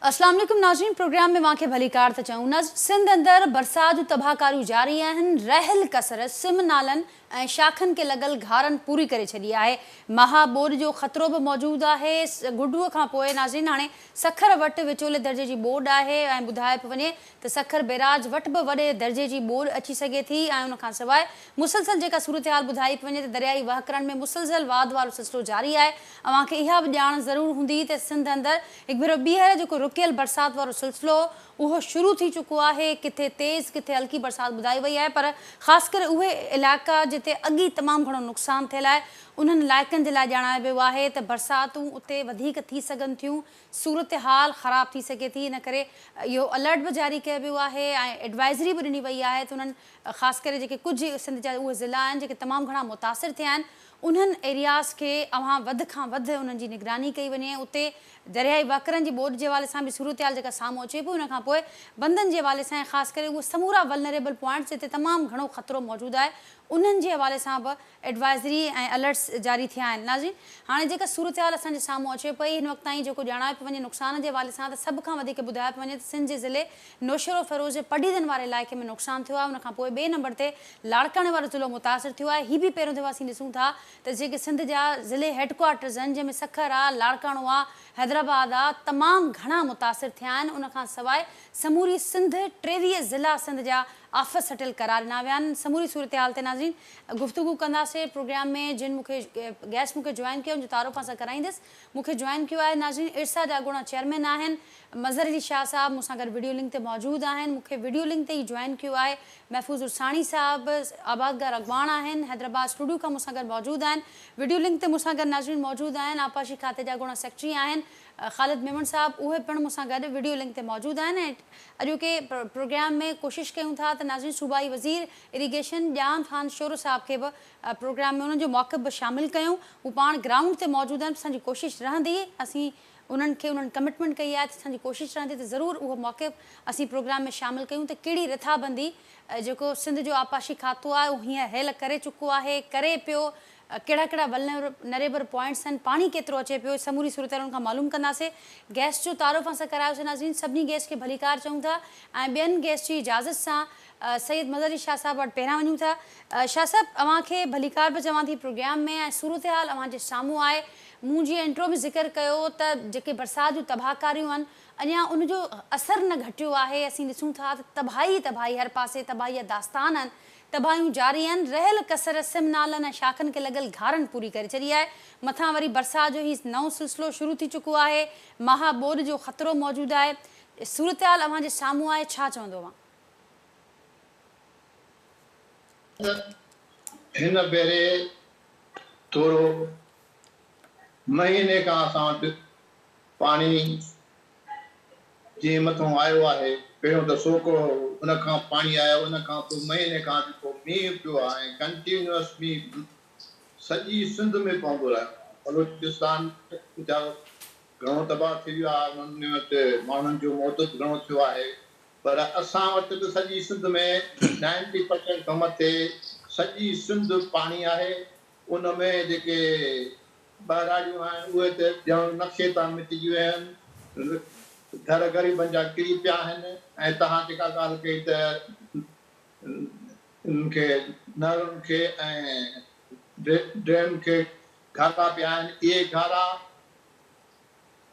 अस्सलाम वालेकुम नाज़रीन, प्रोग्राम में वाक़े भली कार त चऊं न। सिंध अंदर बरसात तबाहकारियूं जारी आहिनि। रहल कसर सिम नालन ऐं शाखनि के लगल घारनि पूरी करे छॾी आहे। महाबोड जो ख़तरो भी मौजूद आहे। गुडूअ खां पोइ नाज़रीन हाणे सखर वटि विचोले दर्जे जी बोड आहे ऐं ॿुधाए पियो वञे त सखर बैराज वटि बि वॾे दर्जे जी बोड अची सघे थी। ऐं उन खां सवाइ मुसलसल जेका सूरत हाल ॿुधाई पई वञे त दरियाई वहकरनि में मुसलसल वाद वारो सिलसिलो जारी आहे। अव्हांखे इहा बि ॼाण ज़रूरु हूंदी त सिंध अंदरि हिकु भेरो ॿीहर जेको रुकियल बरसात वारो सिलसिलो उहो शुरू थी चुको आहे। किथे तेज़ किथे हल्की बरसात ॿुधाई वई आहे, पर ख़ासि करे उहे इलाइक़ा जिते अॻी तमामु घणो नुक़सानु थियल आहे उन्हनि इलाइक़नि जे लाइ ॼाणायो वियो आहे त बरसातूं उते वधीक थी सघनि थियूं, सूरत हाल ख़राबु थी सघे थी। इन करे इहो अलर्ट बि जारी कयो वियो आहे ऐं एडवाइज़री बि ॾिनी वई आहे त उन्हनि ख़ासि करे जेके कुझु सिंध जा उहे ज़िला आहिनि जेके तमामु घणा मुतासिर थिया आहिनि उन्हनि एरियाज़ खे अव्हां वधि खां वधि उन्हनि जी निगरानी कई वञे। उते दरियाई वहकरनि जी बोड जे हवाले सां बि सूरत हाल जेका साम्हूं अचे पई, उन खां पोइ बंदनि जे हवाले सां ख़ासि करे उहे समूरा वल्नरेबल पॉइंट्स जिते तमामु घणो ख़तरो मौजूदु आहे उन्हनि जे हवाले सां बि एडवाइज़री ऐं अलर्ट्स जारी थिया आहिनि। नाज़रीन हाणे जेका सूरत हाल असांजे साम्हूं अचे पई हिन वक़्त ताईं जेको ॼाणायो पियो वञे नुक़सान जे हवाले सां, त सभ खां वधीक ॿुधायो पियो वञे त सिंध जे ज़िले नौशेरो फ़िरोज़ जे पडीदनि वारे इलाइक़े में नुक़सानु थियो आहे। उन खां पोइ ॿिए नंबर ते लाड़काणे वारो ज़िलो मुतासिर थियो आहे। हीअ बि पहिरियों दफ़ा असीं ॾिसूं था त जेके सिंध जा ज़िले हेडक्वार्टर्स आहिनि जंहिंमें सखर आहे, लाड़काणो आहे, हैदराबाद आहे, तमामु घणा मुतासिर थिया आहिनि। उन खां सवाइ समूरी सिंध 23 ज़िला सिंध जा आफ़त सटिल करार ॾिना विया आहिनि। समूरी सूरत हाल ते नाज़रीन गुफ़्तगू कंदासीं प्रोग्राम में। जिन मूंखे गैस्ट मूंखे जॉइन कयो उनजो तारुफ़ सां कराईंदसि। मूंखे जॉइन कयो आहे नाज़रीन इरसा जा अॻूणा चेयरमैन आहिनि मज़हर अली शाह साहब, मूंसां गॾु वीडियो लिंक ते मौजूदु आहिनि। मूंखे वीडियो लिंक ते ई जॉइन कयो आहे महफ़ूज़ उरसाणी साहब, आबादगार अॻवान आहिनि, हैदराबाद स्टूडियो खां मूंसां गॾु मौजूदु आहिनि। वीडियो लिंक ते मूंसां गॾु नाज़रीन मौजूदु आहिनि आपाशी खाते जा अॻूणा सेक्रेटरी आहिनि ख़ालिद मेमन साहब, उहे पिणु मूंसां गॾु वीडियो लिंक ते मौजूदु आहिनि। ऐं अॼोके प्रोग्राम में कोशिशि कयूं था त नाज़रीन सूबाई वज़ीर इरीगेशन ॼान ख़ान शोरो साहब खे बि प्रोग्राम में उन्हनि जो मौक़िफ़ बि शामिलु कयूं। हू पाण ग्राउंड ते मौजूदु आहिनि। असांजी कोशिशि रहंदी, असीं उन्हनि कमिटमेंट कई आहे त असांजी कोशिशि रहंदी त ज़रूरु उहो मौक़िफ़ असीं प्रोग्राम में शामिलु कयूं त कहिड़ी रिथाबंदी जेको सिंध जो आपाशी खातो आहे उहो हीअं हेल करे चुको आहे, करे पियो, कहिड़ा कहिड़ा वल्नरेबल पॉइंट्स आहिनि, पाणी केतिरो अचे पियो, समूरी सूरत हाल खां मालूम कंदासीं। गेस्ट जो तारुफ़ असां करायोसीं नाज़रीन, सभिनी गेस्ट खे भली कार चऊं था ऐं ॿियनि गेस्ट जी इजाज़त सां सैयद मज़हर अली शाह साहब वटि पहिरियां वञूं था। शाह साहब अव्हांखे भली कार बि चवां थी प्रोग्राम में ऐं सूरत हाल अव्हांजे साम्हूं आहे। मूं जीअं इंट्रो में ज़िक्र कयो त जेके बरसाति जूं तबाहकारियूं आहिनि अञा उनजो असरु न घटियो आहे। असीं ॾिसूं था त तबाही हर पासे तबाही दास्तान आहिनि, तबाहियूं जारी आहिनि। रहल कसर सिम नालनि ऐं शाखनि खे लॻल घारनि पूरी करे छॾी आहे। मथां वरी बरसाति जो हीउ नओं सिलसिलो शुरू थी चुको आहे। महाबोड जो ख़तरो मौजूदु आहे। सूरत हाल अव्हांजे साम्हूं आहे, छा चवंदो अव्हां? हिन भेरे थोरो महीने खां असां वटि पाणी जीअं मथां आयो आहे। पहिरियों त सोको उन खां पाणी आयो, उन खां पोइ महीने खां जेको मींहुं पियो आहे कंटिन्यूअस मींहुं सॼी सिंध में पवंदो रहियो। बलोचिस्तान घणो तबाह थी वियो आहे, उन्हनि वटि माण्हुनि जो मौत घणो थियो आहे, पर असां वटि त सॼी सिंध में 90% खां मथे सॼी सिंध पाणी आहे। उन में जेके बहिराड़ियूं आहिनि उहे त ॼण नक्शे तां मिटिजी विया आहिनि, घर ग़रीबनि जा किरी पिया आहिनि। ऐं तव्हां जेका ॻाल्हि कई त इनखे नहरुनि खे ऐं ड्रेन खे घाटा पिया आहिनि, इहे घारा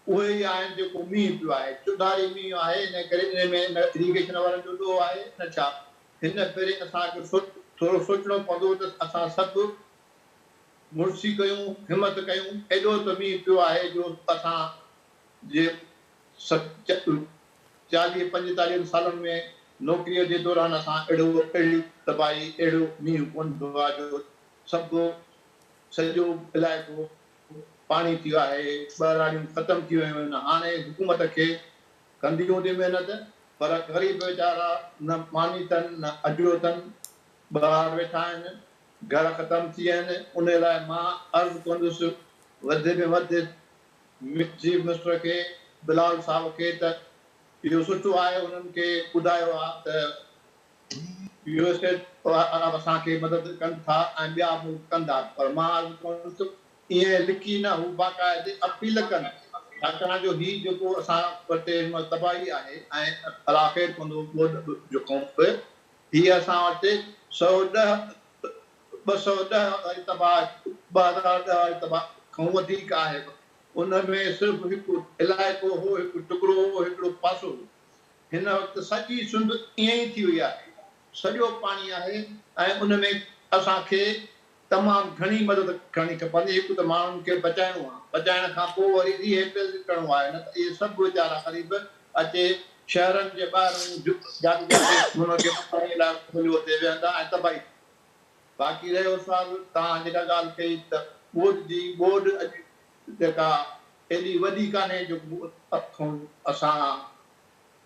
उहे ई आहिनि जेको मींहुं पियो आहे, चुधारी मींहुं आहे। इन करे इन में न इरीगेशन वारनि जो ॾोह आहे न छा। हिन भेरे असांखे थोरो सोचणो पवंदो त असां सभु मुड़सी कयूं, हिमत कयूं। एॾो त मींहुं पियो आहे जो असां जे 40-45 सालनि में नौकरीअ जे दौरान असां अहिड़ी तबाही अहिड़ो मींहुं कोन पियो आहे जो सभु सॼो इलाइक़ो पाणी थी वियो आहे, बहिराड़ियूं ख़तमु थी वियूं आहिनि। हाणे हुकूमत खे कंदी हूंदी महिनत, पर ग़रीब वीचारा न मानी अथनि न अॼो अथनि, ॿाहिरि वेठा आहिनि, घर ख़तमु थी विया आहिनि। उन लाइ मां अर्ज़ु कंदुसि वधि में वधि चीफ मिनिस्टर खे, बिलावल साहब खे, त इहो सुठो आहे उन्हनि खे ॿुधायो आहे त यूएसए असांखे मदद कनि था ऐं ॿिया मुल्क कंदा, पर मां अर्ज़ु कंदुसि ईअं लिखी न, हू बाक़ाइदे अपील कनि छाकाणि जो ही जेको असां वटि हिन महिल तबाही आहे ऐं अलाह ख़ैरु कंदो ॿोॾि जेको बि हीअ असां वटि 210 वारी तबाह 2010 वारी तबाह खां वधीक आहे। उन में सिर्फ़ु हिकु इलाइक़ो हो, हिकु टुकड़ो हो, हिकिड़ो पासो हो। हिन वक़्तु सॼी सिंध ईअं ई थी वई आहे, सॼो पाणी आहे ऐं उन में असांखे तमामु घणी मदद करणी खपंदी। हिकु त माण्हुनि खे बचाइणो आहे, बचाइण खां पोइ वरी रिहेबिलिट करिणो आहे, न त इहे सभु वीचारा क़रीब अचे शहरनि जे ॿाहिरि जाते हुनखे हुते वेहंदा ऐं तबाही। बाक़ी रहियो सुवाल तव्हां जेका ॻाल्हि कई त ॿोॾि अॼु जेका एॾी वॾी कान्हे जो असां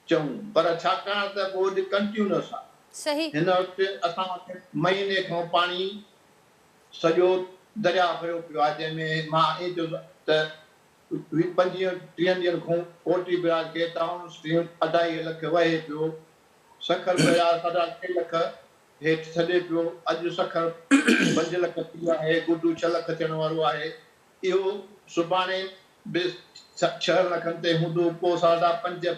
चऊं, पर छाकाणि त ॿोॾि कंटिन्यूअस आहे। सही हिन वक़्तु असां वटि महीने खां पाणी सॼो दरिया भरियो पियो आहे, जंहिंमें मां ईअं चयो त 25-30 ॾींहंनि खां ओटी बिराज खे टाउन स्ट्रीम 2.5 लख वहे पियो, सखर बयार 3.5 लख हेठि छॾे पियो। अॼु सखर 5 लख थी आहे, गुडू 6 लख थियण वारो आहे। इहो सुभाणे बि 6 लखनि ते हूंदो, पोइ 5.5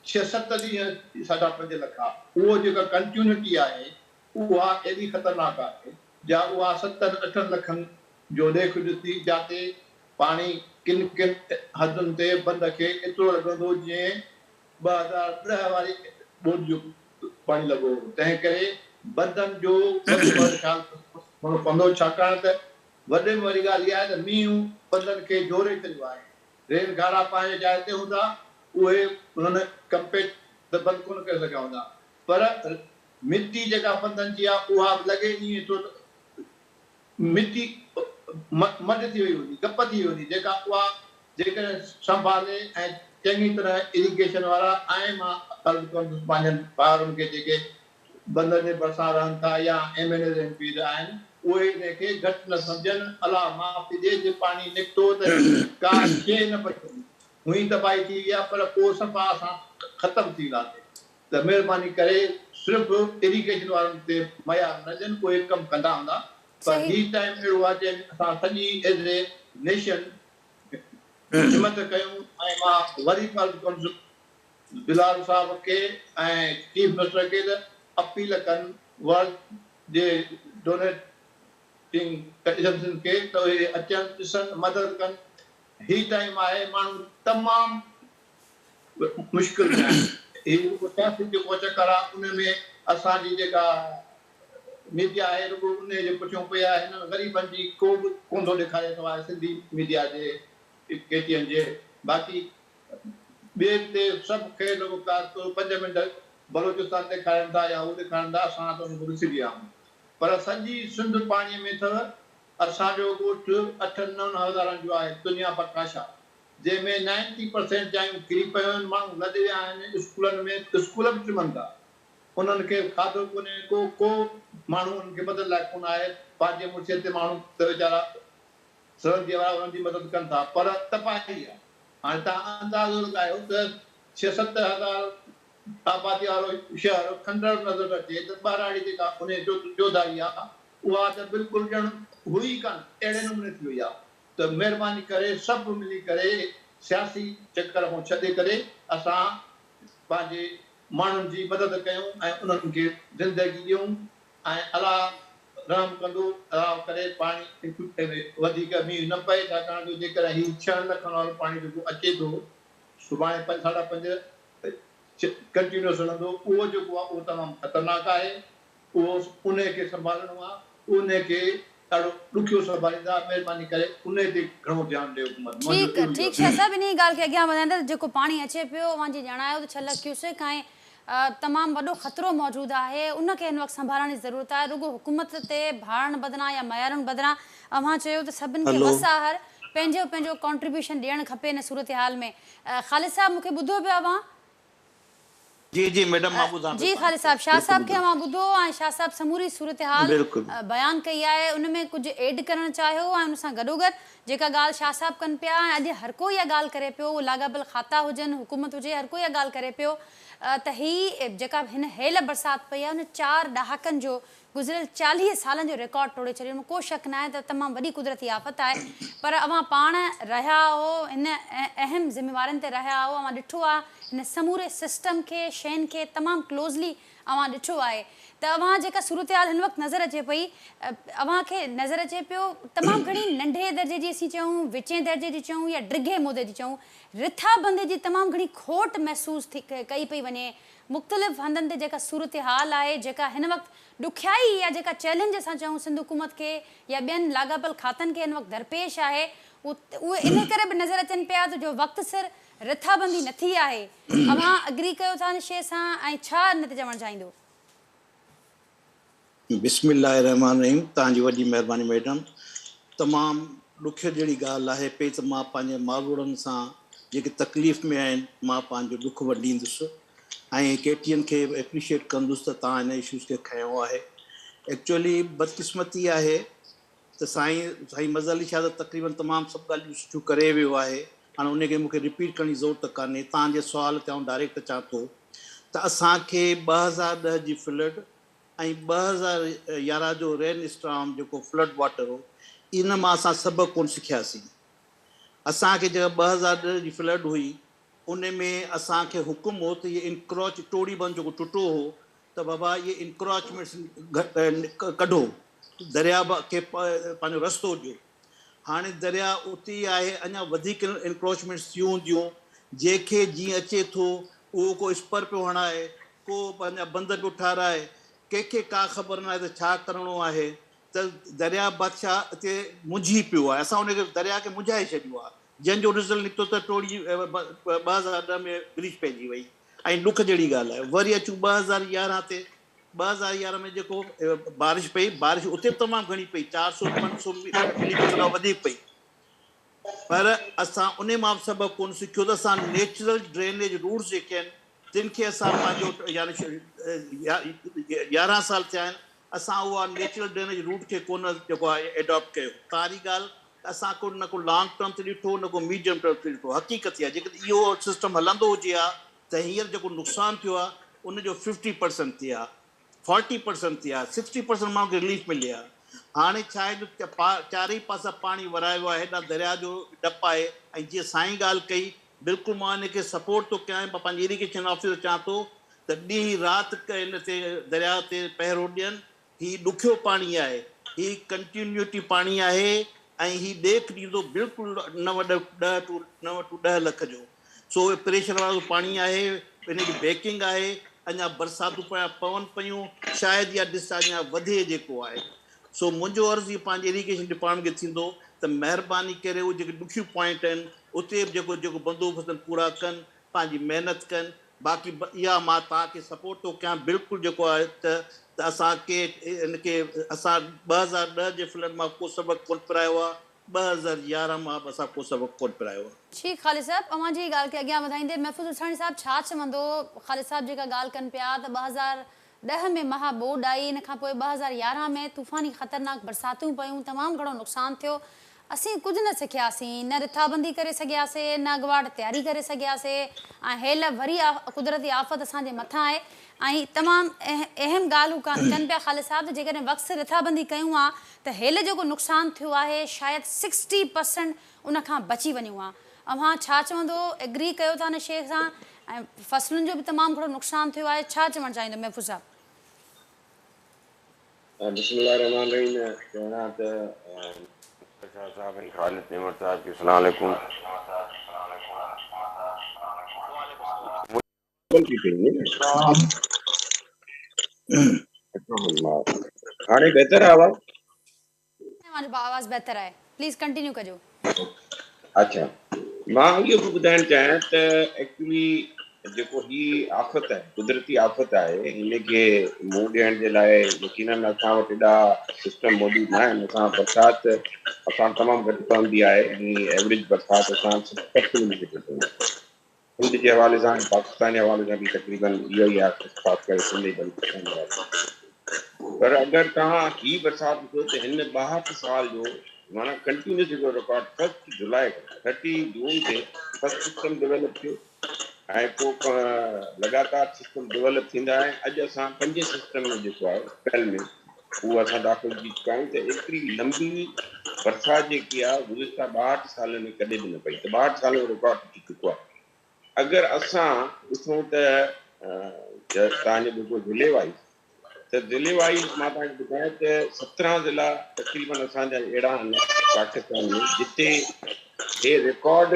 6-7 ॾींहं 5.5 लख आहे। उहो जेका कंटिन्यूटी आहे उहा एॾी ख़तरनाक आहे, जा उहा 7-8 लखनि जो ॾेख ॾिसी, जिते पाणी किन किन हदुनि ते बंद खे एतिरो लॻंदो जीअं 2010 वारी ॿोॾि जो पाणी लॻो। तंहिं करे बंदनि जो ख़्यालु रखणो पवंदो, छाकाणि त वॾे में वॾी ॻाल्हि इहा आहे त मींहुं बंदनि खे जोड़े छॾियो आहे। रेल गारा पंहिंजे जाइ ते हूंदा, उहे हुननि कंपेट त बंदि कोन करे सघिया हूंदा, पर मिटी जेका बंदनि जी आहे उहा लॻे ईअं थो मिटी मड थी वई हूंदी, गप थी वई हूंदी, जेका उहा जेकॾहिं संभाले ऐं चङी तरह इरिगेशन वारा ऐं मां अर्ज़ु कंदुसि पंहिंजनि ॿारनि खे जेके बंदनि जे भरिसां रहनि था या MLA MP आहिनि, उहे हिनखे घटि न सम्झनि। अलाह माफ़ी ॾिए, जे पाणी निकितो त का शइ न पई हुई, तबाही थी वई आहे, पर पोइ सफ़ा असां ख़तमु थी वियासीं। त महिरबानी करे सिर्फ़ु इरिगेशन वारनि ते मयार न ॾियनि, उहे कमु कंदा हूंदा, पर सही ही टाइम अहिड़ो आहे जंहिंमें असां सॼी एज़ ए नेशन हिमत कयूं। ऐं मां वरी अर्ज़ु कंदुसि बिलाल साहब खे ऐं चीफ मिनिस्टर खे त अपील कनि वर्ल्ड जे डोनेटिंग एजेंसियुनि खे त उहे अचनि, ॾिसनि, मदद कनि। ही टाइम आहे, माण्हू तमामु मुश्किल में आहिनि। जेको चकर आहे उन में असांजी जेका मीडिया आहे रुॻो उन जे पुठियां पिया आहे। हिन ग़रीबनि जी को बि कोन थो ॾेखारे सवाइ सिंधी मीडिया जे KTN जे। बाक़ी ॿिए ते सभु खे रुॻो 5 मिंट बलोचिस्तान ॾेखारनि था या उहो ॾेखारनि था, असां त उनखे ॾिसी विया आहियूं, पर सॼी सिंध पाणीअ में अथव। असांजो ॻोठु 8-9 हज़ारनि जो आहे, दुनिया प्रकाशा, जंहिंमें 90% जायूं किरी पियूं आहिनि, माण्हू लॾे विया आहिनि स्कूलनि में, स्कूल बि चिमनि था, उन्हनि खे खाधो कोन्हे, को माण्हू उन्हनि खे मदद लाइ कोन आहे। पंहिंजे मुड़िस ते माण्हू त वीचारा सरहदी वारा उन्हनि जी मदद कनि था, पर तबाही आहे। हाणे तव्हां अंदाज़ो लॻायो त 6-7 हज़ार आबादी वारो शहर खंडर नज़र अचे त ॿाराड़ी जेका उन जोधारी आहे उहा त बिल्कुलु ॼण हुई कान, अहिड़े नमूने थी वई आहे। त महिरबानी करे सभु मिली करे सियासी चकर खां छॾे करे असां पंहिंजे माण्हुनि जी मदद कयूं ऐं उन्हनि खे ज़िंदगी ॾियूं, ऐं अलाह रहम कंदो, अलाह करे पाणी वधीक मींहुं न पए, छाकाणि जो जेकर ही 6 लखनि वारो पाणी जेको अचे थो सुभाणे 5-5.5 कंटिन्यूअस हलंदो, उहो जेको आहे उहो तमामु ख़तरनाक आहे। उहो उन खे संभालणो आहे, उन खे ॾाढो ॾुखियो संभालींदा। महिरबानी करे उन ते घणो ध्यानु ॾियो हुकूमत। ठीक है, सभ इन ॻाल्हि खे अॻियां वधाईंदा। जेको पाणी अचे पियो अवां जी ॼाणायो त 6 लाख क्यूसेक ऐं तमामु वॾो ख़तरो मौजूदु आहे, उनखे हिन वक़्तु संभालण जी ज़रूरत आहे। रुॻो हुकूमत ते भाड़नि बदिरां या मयारनि बदिरां अवां चयो त सभिनि खे वसाहर पंहिंजो पंहिंजो कॉन्ट्रीब्यूशन ॾियणु खपे हिन सूरत हाल में। ख़ालिद साहब, मूंखे ॿुधो पियो अवां? जी जी मैडम मां ॿुधां जी ख़ालिद साहब, शाह साहब खे मां ॿुधो ऐं शाह साहब समूरी सूरत हाल बिल्कुलु बयानु कई आहे, उन में कुझु एड करणु चाहियो ऐं उन सां गॾोगॾु जेका ॻाल्हि शाह साहब कनि पिया ऐं अॼु हर कोई इहा ॻाल्हि करे पियो, लाॻापियल खाता हुजनि, हुकूमत हुजे, हर कोई इहा ॻाल्हि करे पियो त ही जेका हिन हेल बरसाति पई आहे उन 4 ॾहाकनि जो गुज़िरियल 40 सालनि जो रिकॉर्ड तोड़े छॾियो। में को शक न आहे त तमामु वॾी कुदरती आफ़त आहे, पर अवां पाण रहिया हो हिन अहम ज़िम्मेवारनि ते रहिया हो, अवां ॾिठो आहे हिन समूरे सिस्टम खे, शयुनि खे तमामु क्लोज़ली अवां ॾिठो आहे त अवां जेका सूरत हाल हिन वक़्तु नज़र अचे पई, अवां खे नज़र अचे पियो तमामु घणी नंढे दर्जे जी असीं चऊं, विचें दर्जे जी चऊं या डिघे मुदे जी चऊं, रिथाबंदी जी तमामु घणी खोट महसूस थी कई पई वञे। मुख़्तलिफ़ हंधनि ते जेका सूरत हाल आहे, जेका हिन वक़्तु ॾुखियाई या जेका चैलेंज असां चऊं सिंध हुकूमत खे या ॿियनि लाॻापियल खातनि खे हिन वक़्तु दरपेश आहे, उहे इन करे बि नज़र अचनि पिया त जो वक़्तु सिर रिथाबंदी न थी आहे। अवां अग्री कयो था हिन शइ सां ऐं छा इन ते चवणु चाहींदो? बिस्मिल्लाहिर्रहमानिर्रहीम। तव्हांजी वॾी महिरबानी मैडम। तमामु ॾुख जहिड़ी ॻाल्हि आहे पई त मां पंहिंजे मावड़नि सां जेके तकलीफ़ में आहिनि मां पंहिंजो ॾुख वंडींदुसि ऐं केटीएन खे एप्रिशिएट कंदुसि त तव्हां हिन इशूज़ खे खयों आहे। एक्चुअली बदकिस्मती आहे त साईं मज़हर अली शाह त तक़रीबन तमामु सभु ॻाल्हियूं सुठियूं करे वियो आहे। हाणे उनखे मूंखे रिपीट करण जी ज़रूरत कान्हे। तव्हांजे सुवाल ते आउं डायरेक्ट अचां थो त असांखे 2010 जी फ्लड ऐं 2011 जो रेन स्टॉर्म जेको फ्लड वाटर हो, इन मां असां सबक़ु कोन सिखियासीं। असांखे जेका 2010 जी फ्लड हुई उन में असांखे हुकुम हो त इहे इनक्रोच टोड़ी बंदि जेको टुटो हो त बाबा इहे इनक्रोचमेंट्स कढो, दरिया खे पंहिंजो रस्तो ॾियो। हाणे दरिया उते ई आहे, अञा वधीक इनक्रोचमेंट्स थियूं हूंदियूं, जंहिंखे जीअं अचे थो उहो को स्पर पियो हणाए, को पंहिंजा बंद पियो ठाराए, कंहिंखे का ख़बर न आहे त छा करिणो आहे, त दरिया बादशाह हिते मुंझी पियो आहे। असां उनखे दरिया खे मुंझाए छॾियो आहे, जंहिंजो रिज़ल्ट निकितो त टोड़ी 2010 में ब्लीच पइजी वई ऐं ॾुख जहिड़ी ॻाल्हि आहे। वरी अचूं 2011 ते, 2011 में जेको बारिश पई, बारिश उते बि तमामु घणी पई, 400-500 मिलीमीटर खां वधीक पई, पर असां उन मां बि सबक़ु कोन सिखियो त असां नेचुरल ड्रेनेज रूट्स जेके आहिनि तिन खे असां पंहिंजो यानी 11 साल थिया आहिनि, असां उहा नेचुरल ड्रेनेज रूट खे कोन जेको आहे एडॉप्ट कयो। कारी ॻाल्हि, असां को न को लॉन्ग टर्म ते ॾिठो न को मीडियम टर्म ते ॾिठो। हक़ीक़त आहे जेकॾहिं इहो सिस्टम हलंदो हुजे हा त हींअर जेको नुक़सानु थियो आहे उनजो 50% थी आहे, 40% थी आहे, 60% माण्हू खे रिलीफ मिले आहे। हाणे छा आहे जो चारई पासा पाणी वरायो आहे, हेॾा दरिया जो डपु आहे। ऐं जीअं साईं ॻाल्हि कई, बिल्कुलु मां हिनखे सपोर्ट थो कयां, मां पंहिंजी इरिगेशन ऑफिसर चवां थो त ॾींहुं राति हिन ते दरिया ते पहिरो ॾियनि। हीउ ॾुखियो पाणी आहे, हीउ कंटिन्यूटी पाणी आहे ऐं हीउ ॾेख ॾींदो बिल्कुलु 9 टू 10 लख जो। सो प्रेशर वारो पाणी आहे, हिनजी बेकिंग आहे, अञा बरसातूं पवनि पियूं, शायदि इहा डिस्चार्ज अञा वधे जेको आहे। सो मुंहिंजो अर्ज़ु इहो पंहिंजे इरिगेशन डिपार्टमेंट खे थींदो त महिरबानी करे उहे जेके ॾुखियूं पॉइंट आहिनि उते बि जेको बंदोबस्तु पूरा कनि, पंहिंजी महिनत कनि। बाक़ी इहा मां तव्हांखे सपोर्ट थो कयां बिल्कुलु जेको आहे त असांखे हिनखे असां 2010 जे फ्लड मां को सबक़ु कोन पिरायो आहे, 2011 मां बि असां को सबक़ु कोन पिरायो आहे। जी ख़ालिद साहब, अवां जी ॻाल्हि खे अॻियां वधाईंदे महफ़ूज़ हुसैनी साहब छा चवंदो? ख़ालिद साहब जेका ॻाल्हि कनि पिया त 2010 में महाबोड आई, इन खां पोइ 2011 में तूफ़ानी ख़तरनाक बरसातूं पयूं, तमामु घणो नुक़सानु थियो, असीं कुझु न सिखियासीं, न रिथाबंदी करे सघियासीं, न अॻुवाट तयारी करे सघियासीं ऐं हेल वरी कुदरती आफ़त असांजे मथां आहे। ऐं तमामु अहम ॻाल्हि कनि पिया ख़ालिद साहब, जेकॾहिं वक़्तु सिर रिथाबंदी कयूं हा त हेल जेको नुक़सानु थियो आहे शायदि 60% उन खां बची वञूं हा। अव्हां छा चवंदो? एग्री कयो था हिन शइ सां? ऐं फ़सलुनि जो बि तमामु घणो नुक़सानु थियो आहे, छा चवणु चाहींदो महफ़ूज़ साहब? बिस्मिल्लाहिर्रहमानिर्रहीम। कहना त शाह साहब ऐं ख़ालिद नेमत साहब खे अस्सलाम वालेकुम। हाणे बहितर आहे आवाज़? आवाज़ बहितर आहे, प्लीज़ कंटिन्यू कजो। अच्छा, मां इहो बि ॿुधाइणु चाहियां त एक्चुअली जेको ही आफ़त आहे, कुदरती आफ़त आहे, हिनखे मुंहुं ॾियण जे लाइ यकीनन असां वटि एॾा सिस्टम मौजूदु न आहिनि। असां बरसाति असां तमामु घटि पवंदी आहे ऐं एवरेज बरसाति असां 70 मिलीमीटर पवंदी आहे। सिंध जे हवाले सां पाकिस्तान जे हवाले सां बि तक़रीबन इहो ई आहे, ख़ासि करे सिंध ऐं बलूचिस्तान जे हवाले। पर अगरि तव्हां ही बरसाति ॾिसो त हिन 62 साल जो माना कंटिन्यूस जेको रिकॉर्ड 1 जुलाई 30 जून ते फर्स्ट सिस्टम डेवलप थियो ऐं पोइ लगातार सिस्टम डेवलप थींदा आहिनि। अॼु असां 5 सिस्टम में जेको आहे अप्रैल में उहो असां दाख़िल थी चुका आहियूं। त एतिरी लंबी बरसाति जेकी आहे गुज़िश्ता 62 सालनि में कॾहिं बि न पई, त 62 साल जो रिकॉर्ड थी चुको आहे। अगरि असां ॾिसूं त तव्हांजो जेको ज़िले वाइज़, त ज़िले वाइज़ मां तव्हांखे ॿुधायां त 17 ज़िला तक़रीबन असांजा अहिड़ा आहिनि पाकिस्तान में जिते हे रिकॉर्ड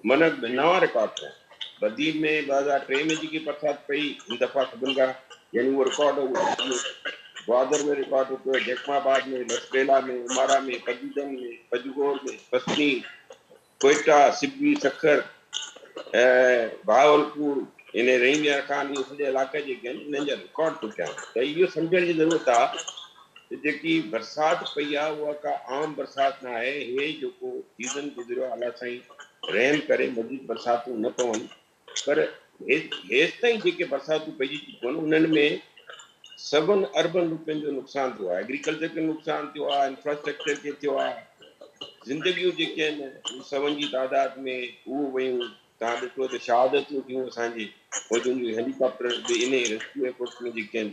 माना नवां रिकॉर्ड थिया। बदीन में 2003 में जेकी बरसाति पई हिन दफ़ा सभिनि खां यानी उहो रिकॉर्ड हो। ग्वादर में रिकॉर्ड थियो, जैकमाबाद में, लसबेला में, उमारा में, पजूदन में, पजगोर में, पसनी, कोयटा, सिबी, सखर, भावलपुर, इन रहीमिया खान, इहे सॼा इलाइक़ा जेके आहिनि इन्हनि जा रिकॉर्ड टुटिया आहिनि। त इहो सम्झण जी ज़रूरत आहे त जेकी बरसाति पई आहे उहा का आम बरसाति न आहे। हे जेको सीज़न गुज़रियो अलाह साईं रहम करे मज़ीद बरसातूं न पवनि, पर हेसि ताईं जेके बरसातूं पइजी चुकियूं आहिनि उन्हनि में सभिनि अर्बन रुपयनि जो नुक़सानु थियो आहे, एग्रीकल्चर खे नुक़सानु थियो आहे, इंफ्रास्ट्रक्चर खे थियो आहे, ज़िंदगियूं जेके आहिनि सभनि जी तादाद में उहो वयूं। तव्हां ॾिठो त शहादतियूं थियूं असांजी फौजुनि जी, हेलीकॉप्टर बि इन रेस्क्यू एफर्ट्स में जेके आहिनि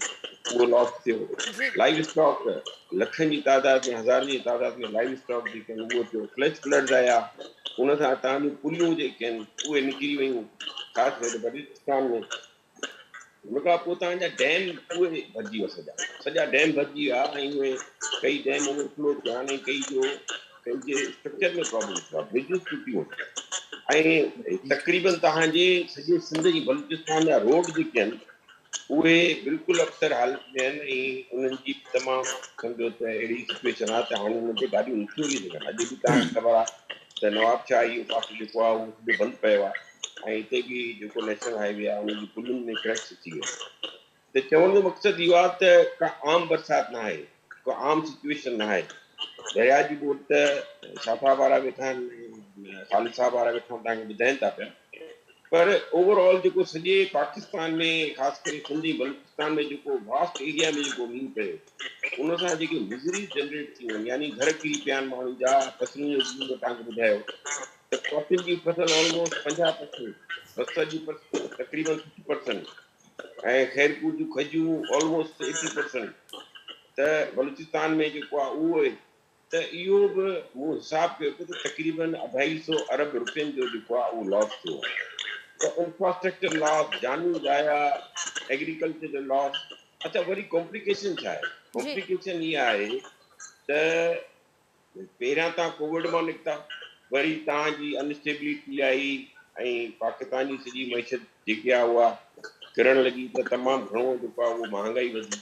उहो लॉस थियो। लाइव स्टॉक लखनि जी तादाद में, हज़ारनि जी तादाद में लाइव स्टॉक जेके आहिनि उहो थियो। फ्लड फ्लड्स आया, उन सां तव्हांजूं पुलियूं जेके आहिनि उहे निकिरी वयूं, ख़ासि करे बलूचिस्तान में। उन खां पोइ तव्हांजा डैम उहे भरिजी विया, सॼा डैम भरिजी विया ऐं उहे कई डैम ओवरफ्लो थिया आहिनि, कई जो पंहिंजे स्ट्रक्चर में प्रॉब्लम थियो आहे, ब्रिजिस टुटियूं ऐं तक़रीबन तव्हांजे सॼे सिंध जी बलूचिस्तान जा रोड जेके आहिनि उहे बिल्कुलु अक्सर हालत में आहिनि ऐं उन्हनि जी तमामु सम्झो त अहिड़ी सिचुएशन आहे त हाणे उन्हनि ते गाॾियूं नथियूं हली सघनि। अॼु बि तव्हांखे ख़बर आहे त नवाबशाह इहो पासो जेको आहे उहो सॼो बंदि पियो आहे ऐं हिते बि जेको नेशनल हाईवे आहे उनजी पुलियुनि में क्रैक्स अची विया। त चवण जो मक़सदु इहो आहे त का आम बरसाति न आहे, को आम सिचुएशन न आहे। दरिया जी ॿोॾि त शाफा वारा वेठा आहिनि, ख़ालिद साहब वारा वेठा तव्हांखे ॿुधाइनि था पिया, पर ओवरऑल जेको सॼे पाकिस्तान में ख़ासि करे सिंधी बलूचिस्तान में जेको वास्ट एरिया में जेको मींहुं पियो उन सां जेके मिज़रीज़ जनरेट थी वञे, यानी घर किरी पिया आहिनि माण्हुनि जा, फसलुनि जो ॾींहुं तव्हांखे ॿुधायो त कॉफ़ी जी फसल ऑलमोस्ट 50%, बसर जी तक़रीबन 60% ऐं ख़ैरपुर जूं खजूं ऑलमोस्ट 80%। त बलूचिस्तान में जेको आहे उहो त इहो बि मूं हिसाबु कयो त तक़रीबन 250 अरब रुपयनि जो जेको आहे उहो लॉस थियो आहे। त इंफ्रास्ट्रक्चर लॉस, जानू ज़ाया, एग्रीकल्चर जो लॉस। अच्छा, वरी कॉम्प्लिकेशन छा आहे? कॉम्प्लिकेशन इहा आहे त पहिरियां तव्हां कोविड मां निकिता, वरी तव्हांजी अनस्टेबिलिटी आई ऐं पाकिस्तान जी सॼी मैशत जेकी आहे उहा किरण लॻी, त तमामु घणो जेको आहे उहो महांगाई वधी।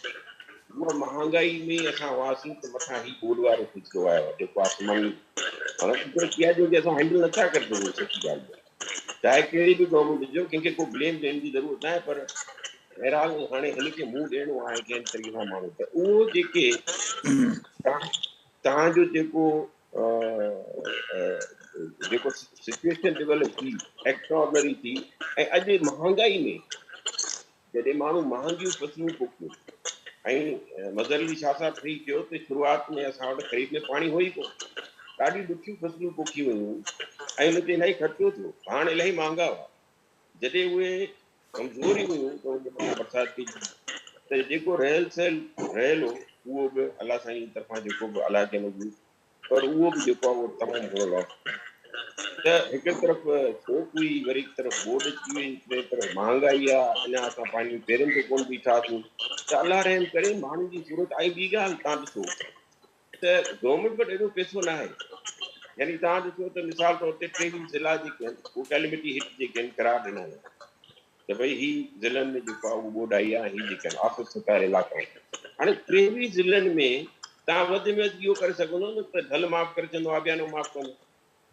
उहा महांगाई में असां हुआसीं त मथां ही ॿोॾि वारो सिलसिलो आयो आहे जेको आसमान हाणे किया जो कि असां हैंडल नथा करे सघूं। सची ॻाल्हि आहे, चाहे कहिड़ी बि गवर्नमेंट हुजे, कंहिंखे को ब्लेम ॾियण जी ज़रूरत न आहे, पर बहरहाल हाणे हिनखे मुंहुं ॾियणो आहे कंहिं तरीक़े सां माण्हू। त उहो जेके तव्हांजो जेको सिचुएशन डेवलप थी, एक्स्ट्राऑर्डिनरी थी, ऐं अॼु महांगाई में जॾहिं माण्हू महांगियूं फसलूं पोखियूं ऐं मज़र अली शाह साहब फ्री कयो त शुरूआति में असां वटि ख़रीद में पाणी हो ई कोन, ॾाढी ॾुखियूं फसलूं पोखी वयूं ऐं हुन ते इलाही ख़र्चो थियो, हाणे इलाही महांगा हुआ। जॾहिं उहे कमज़ोरी हुयूं त उन मथां बरसाति थी, त जेको रहियल सहल रहियल हो उहो बि अलाह साईं जी तरफ़ां जेको बि अलाह खे मज़बूर, पर उहो बि जेको आहे उहो तमामु घणो लॉस। त हिकु तरफ़ सोक हुई, वरी हिकु तरफ़ ॿोॾि अची वई, ॿिए तरफ़ महांगाई आहे, अञा असां पंहिंजी पेरनि ते कोन बीठासीं। त अलाह रहम करे माण्हुनि जी सूरत आई। ॿी ॻाल्हि तव्हां ॾिसो त गवर्नमेंट वटि एॾो पैसो न आहे, यानी तव्हां ॾिसो त मिसाल तौर ते 23 ज़िला जेके आहिनि उहे कैलेमिटी हिट जेके आहिनि करार ॾिना आहिनि त भई ही ज़िलनि में जेको आहे उहो ॿोॾि आई आहे, ही जेके आहिनि आफ़त सतायल इलाइक़ा आहिनि। हाणे 23 ज़िलनि में तव्हां वधि में वधि इहो करे सघंदो न त ढल माफ़ करे चवंदो आबियानो माफ़ कंदो,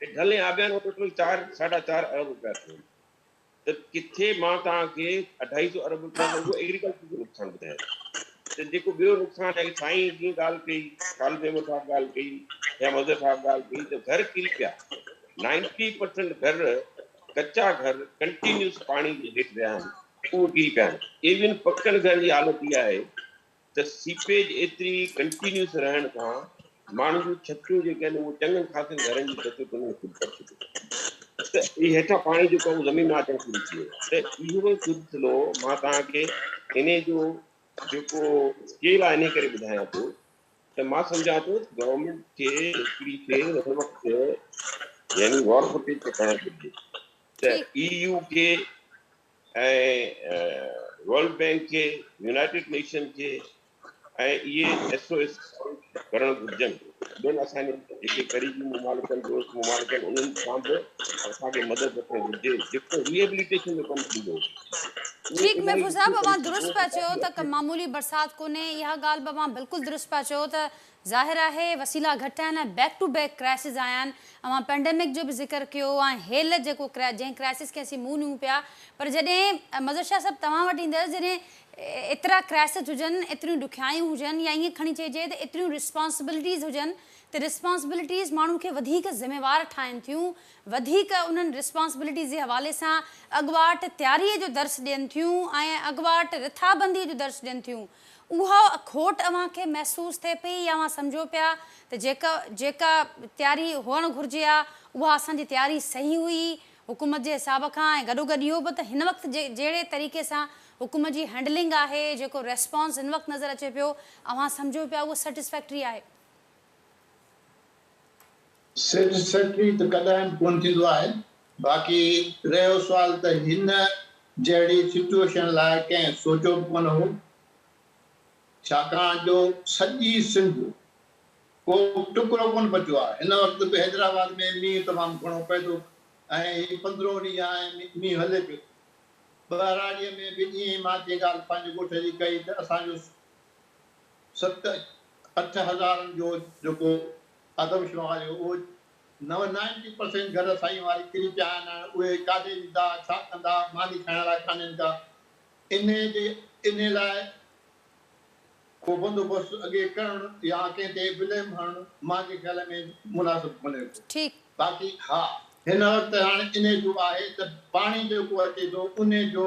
ढल ऐं आबियानो टोटल 4-4.5 अरब रुपया थियनि, त किथे मां तव्हांखे 250 अरब रुपया उहो एग्रीकल्चर जो नुक़सानु ॿुधायां। त जेको ॿियो नुक़सानु आहे, साईं जीअं ॻाल्हि कई, ख़ालिद अहमद साहब ॻाल्हि कई या मज़र साहब ॻाल्हि कई, त घर किरी पिया, 90% घर कच्चा घर कंटिन्यूस पाणी जे हेठि रहिया आहिनि उहो किरी पिया आहिनि। इवन पकल घर जी हालत इहा आहे त सीपेज एतिरी कंटिन्यूस रहण खां माण्हुनि जूं छतियूं जेके आहिनि उहे चङनि ख़ासनि घरनि जी छतियूं उन्हनि ख़ुदि करे छॾियूं। त इहे हेठां पाणी जेको आहे ज़मीन मां अचणु शुरू थी वियो। त इहो सिलसिलो मां तव्हांखे इन जो जेको स्केल आहे इन करे ॿुधायां थो त मां सम्झां थो गवर्नमेंट खे हिकिड़ी शइ हिन वक़्तु यानी वॉर फुटेज ते करणु घुरिजे त ठीक EU खे ऐं वर्ल्ड बैंक खे यूनाइटेड नेशन खे ऐं इहे SOS करणु घुरिजनि। ॿियनि असांजे जेके क़रीबी मुमालिक आहिनि दोस्त मुमालिक आहिनि उन्हनि सां बि असांखे मदद वठणु घुरिजे। जेको रिहेबिलिटेशन जो कमु थींदो उहो ठीक इलाही महफूज़ साहब ॾुखियो कमु अवां थींदो दुरुस्त पिया चयो त मामूली बरसाति कोन्हे, इहा ॻाल्हि बि अवां बिल्कुलु दुरुस्त पिया चयो त ज़ाहिर आहे वसीला घटि आहिनि ऐं बैक टू बैक क्राइसिस आया आहिनि। अवां पेंडेमिक जो बि ज़िक्र कयो ऐं हेल जेको जंहिं क्राइसिस खे असीं मुंहुं ॾियूं पिया, पर जॾहिं मज़र शाह साहिबु तव्हां वटि ईंदसि जॾहिं एतिरा क्राइसिस हुजनि, एतिरियूं ॾुखियायूं हुजनि, या ईअं खणी चइजे त एतिरियूं रिस्पॉन्सिबिलिटीज़ हुजनि त रिस्पॉन्सिबिलिटीज़ माण्हू खे वधीक ज़िम्मेवार ठाहिनि थियूं, वधीक उन्हनि रिस्पॉन्सिबिलिटीज़ जे हवाले सां अॻुवाट तयारीअ जो दर्स ॾियनि थियूं ऐं अॻुवाट रिथाबंदीअ जो दर्स ॾियनि थियूं। उहा खोट अव्हांखे महसूसु थिए पई या अव्हां सम्झो पिया त जेका तयारी हुअणु घुरिजे आहे उहा असांजी तयारी सही हुई हुकूमत जे हिसाब खां, ऐं गॾोगॾु इहो बि त हिन वक़्तु जहिड़े तरीक़े सां हुकूमत जी हैंडलिंग आहे, जेको रेस्पॉन्स हिन वक़्तु नज़र अचे पियो, अव्हां सम्झो पिया उहो सेटिस्फैक्ट्री आहे? सेटिस्फैक्ट्री त कॾहिं कोन थींदो आहे। बाक़ी रहियो सुवाल त हिन जहिड़ी सिचुएशन लाइ कंहिं सोचियो बि कोन हो, छाकाणि जो सॼी सिंध को टुकड़ो कोन बचियो आहे। हिन वक़्तु बि हैदराबाद में मींहुं तमामु घणो पए थो ऐं 15 ॾींहं आहे मींहुं हले पियो। ॿाराड़ीअ में बि ईअं मां जे ॻाल्हि पंहिंजे ॻोठ जी कई त असांजो 7-8 हज़ार जो जेको आदमशुमार हुयो उहो 90% घर साईं वारी किरी पिया आहिनि। उहे काॾे ईंदा, छा कंदा, मानी खाइण लाइ कान्हनि का। इन लाइ को बंदोबस्तु अॻे करणु या कंहिं ते ब्लेम हणणु मुंहिंजे ख़्याल में मुनासिबु कोन्हे को। ठीक बाक़ी हा, हिन वक़्तु हाणे इन जो आहे त पाणी जेको अचे थो उन जो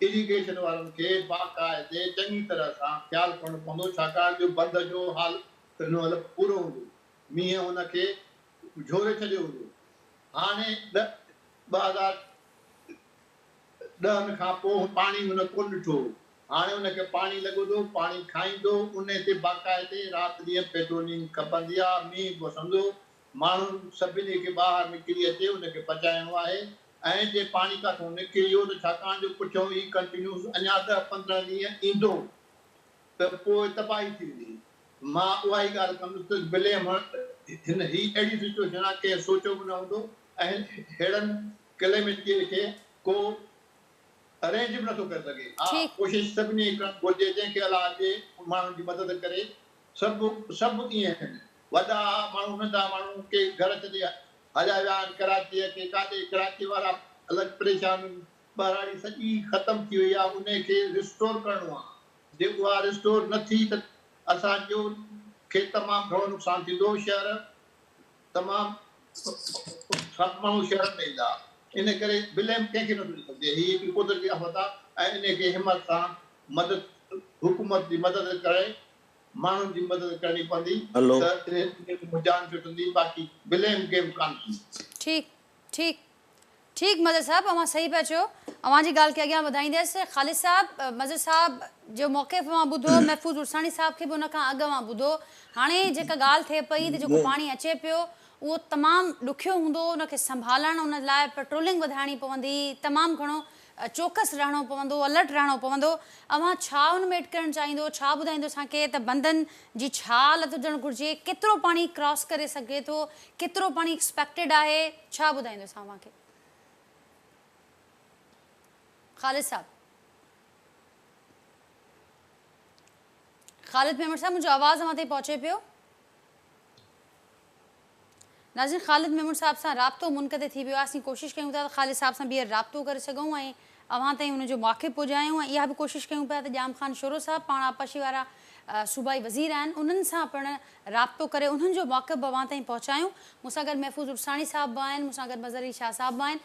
इरिगेशन वारनि खे बाक़ाइदे चङी तरह सां ख़्यालु करणो पवंदो, छाकाणि जो बंद जो हाल हिन महिल पूरो हूंदो, मींहुं हुनखे झोरे छॾियो हूंदो। हाणे 2010 खां पोइ पाणी हुन कोन ॾिठो, हाणे हुनखे पाणी लॻो थो, पाणी खाईंदो, उन ते बाक़ाइदे राति ॾींहुं पेट्रोलिंग खपंदी आहे। मींहुं बसंदो, माण्हू सभिनी खे ॿाहिरि निकिरी अचे उनखे पचाइणो आहे। ऐं जे पाणी किथां निकिरी वियो त छाकाणि जो पुठियों ई कंटिन्यूस अञा 10-15 ॾींहं ईंदो त पोइ तबाही थी वेंदी। मां उहा ई ॻाल्हि कंदुसि त ब्लेम हिन ही अहिड़ी सिचुएशन आहे कंहिं सोचियो बि न हूंदो ऐं अहिड़नि क्लेमिटी खे को अरेंज बि नथो करे सघे। हा, कोशिशि सभिनी करणु घुरिजे जंहिंखे अलाह अचे माण्हुनि जी मदद करे। सभु ईअं आहिनि, वॾा माण्हू नंढा माण्हू के घर छॾे हलिया विया आहिनि कराचीअ के काॾे, कराची वारा अलॻि परेशान, ॿाराड़ी सॼी ख़तमु थी वई आहे, उनखे रिस्टोर करिणो आहे। जे उहा रिस्टोर न थी त असांजो खे तमामु घणो नुक़सानु थींदो। शहर तमामु सभु माण्हू शहर में ईंदा, इन करे ब्लेम कंहिंखे नथो ॾेई सघिजे। हीअ हिकिड़ी कुदरती आफ़त आहे ऐं इनखे हिमत सां मदद हुकूमत जी मदद करे माण्हुनि जी मदद करणी पवंदी त जान छुटंदी। बाक़ी ब्लेम गेम कान थींदी। ठीक ठीक ठीक मज़र साहब, अवां सही पिया चयो। अवां जी ॻाल्हि खे अॻियां वधाईंदसि। ख़ालिद साहब, मज़र साहब जो मौक़िफ़ अवां ॿुधो, महफूज़ उर्सानी साहब खे बि उन खां अॻु अवां ॿुधो। हाणे जेका ॻाल्हि थिए पई त जेको पाणी अचे पियो उहो तमामु ॾुखियो हूंदो, उनखे संभालणु, उन लाइ पेट्रोलिंग वधाइणी पवंदी, तमामु घणो चौकस रहणो पवंदो, अलर्ट रहणो पवंदो। अवां छा उन में एड करणु चाहींदो, छा ॿुधाईंदो असांखे त बंदनि जी छा हालत हुजणु घुरिजे, केतिरो पाणी क्रॉस करे सघे थो, केतिरो पाणी एक्सपेक्टेड आहे, छा ॿुधाईंदो असांखे? ख़ालिद साहब, ख़ालिद मेमण साहब, मुंहिंजो आवाज़ अवां ताईं पहुचे पियो? नाज़रीन, ख़ालिद मेमण साहब सां राब्तो मुनक़ते थी वियो आहे। असीं कोशिशि कयूं था त ख़ालिद साहब सां ॿीहर राब्तो करे सघूं ऐं अवां ताईं हुनजो मौक़िफ़ पुॼायूं। ऐं इहा बि कोशिशि कयूं पिया त जाम ख़ान शोरो साहब, पाण आपशी वारा सूबाई वज़ीर आहिनि उन्हनि सां पिणु राब्तो करे उन्हनि जो वाक़िफ़ अवां ताईं पहुचायूं। मूंसां गॾु महफ़ूज़ उर्सानी साहिब बि आहिनि, मूंसां गॾु मज़र अली शाह साहिब बि आहिनि।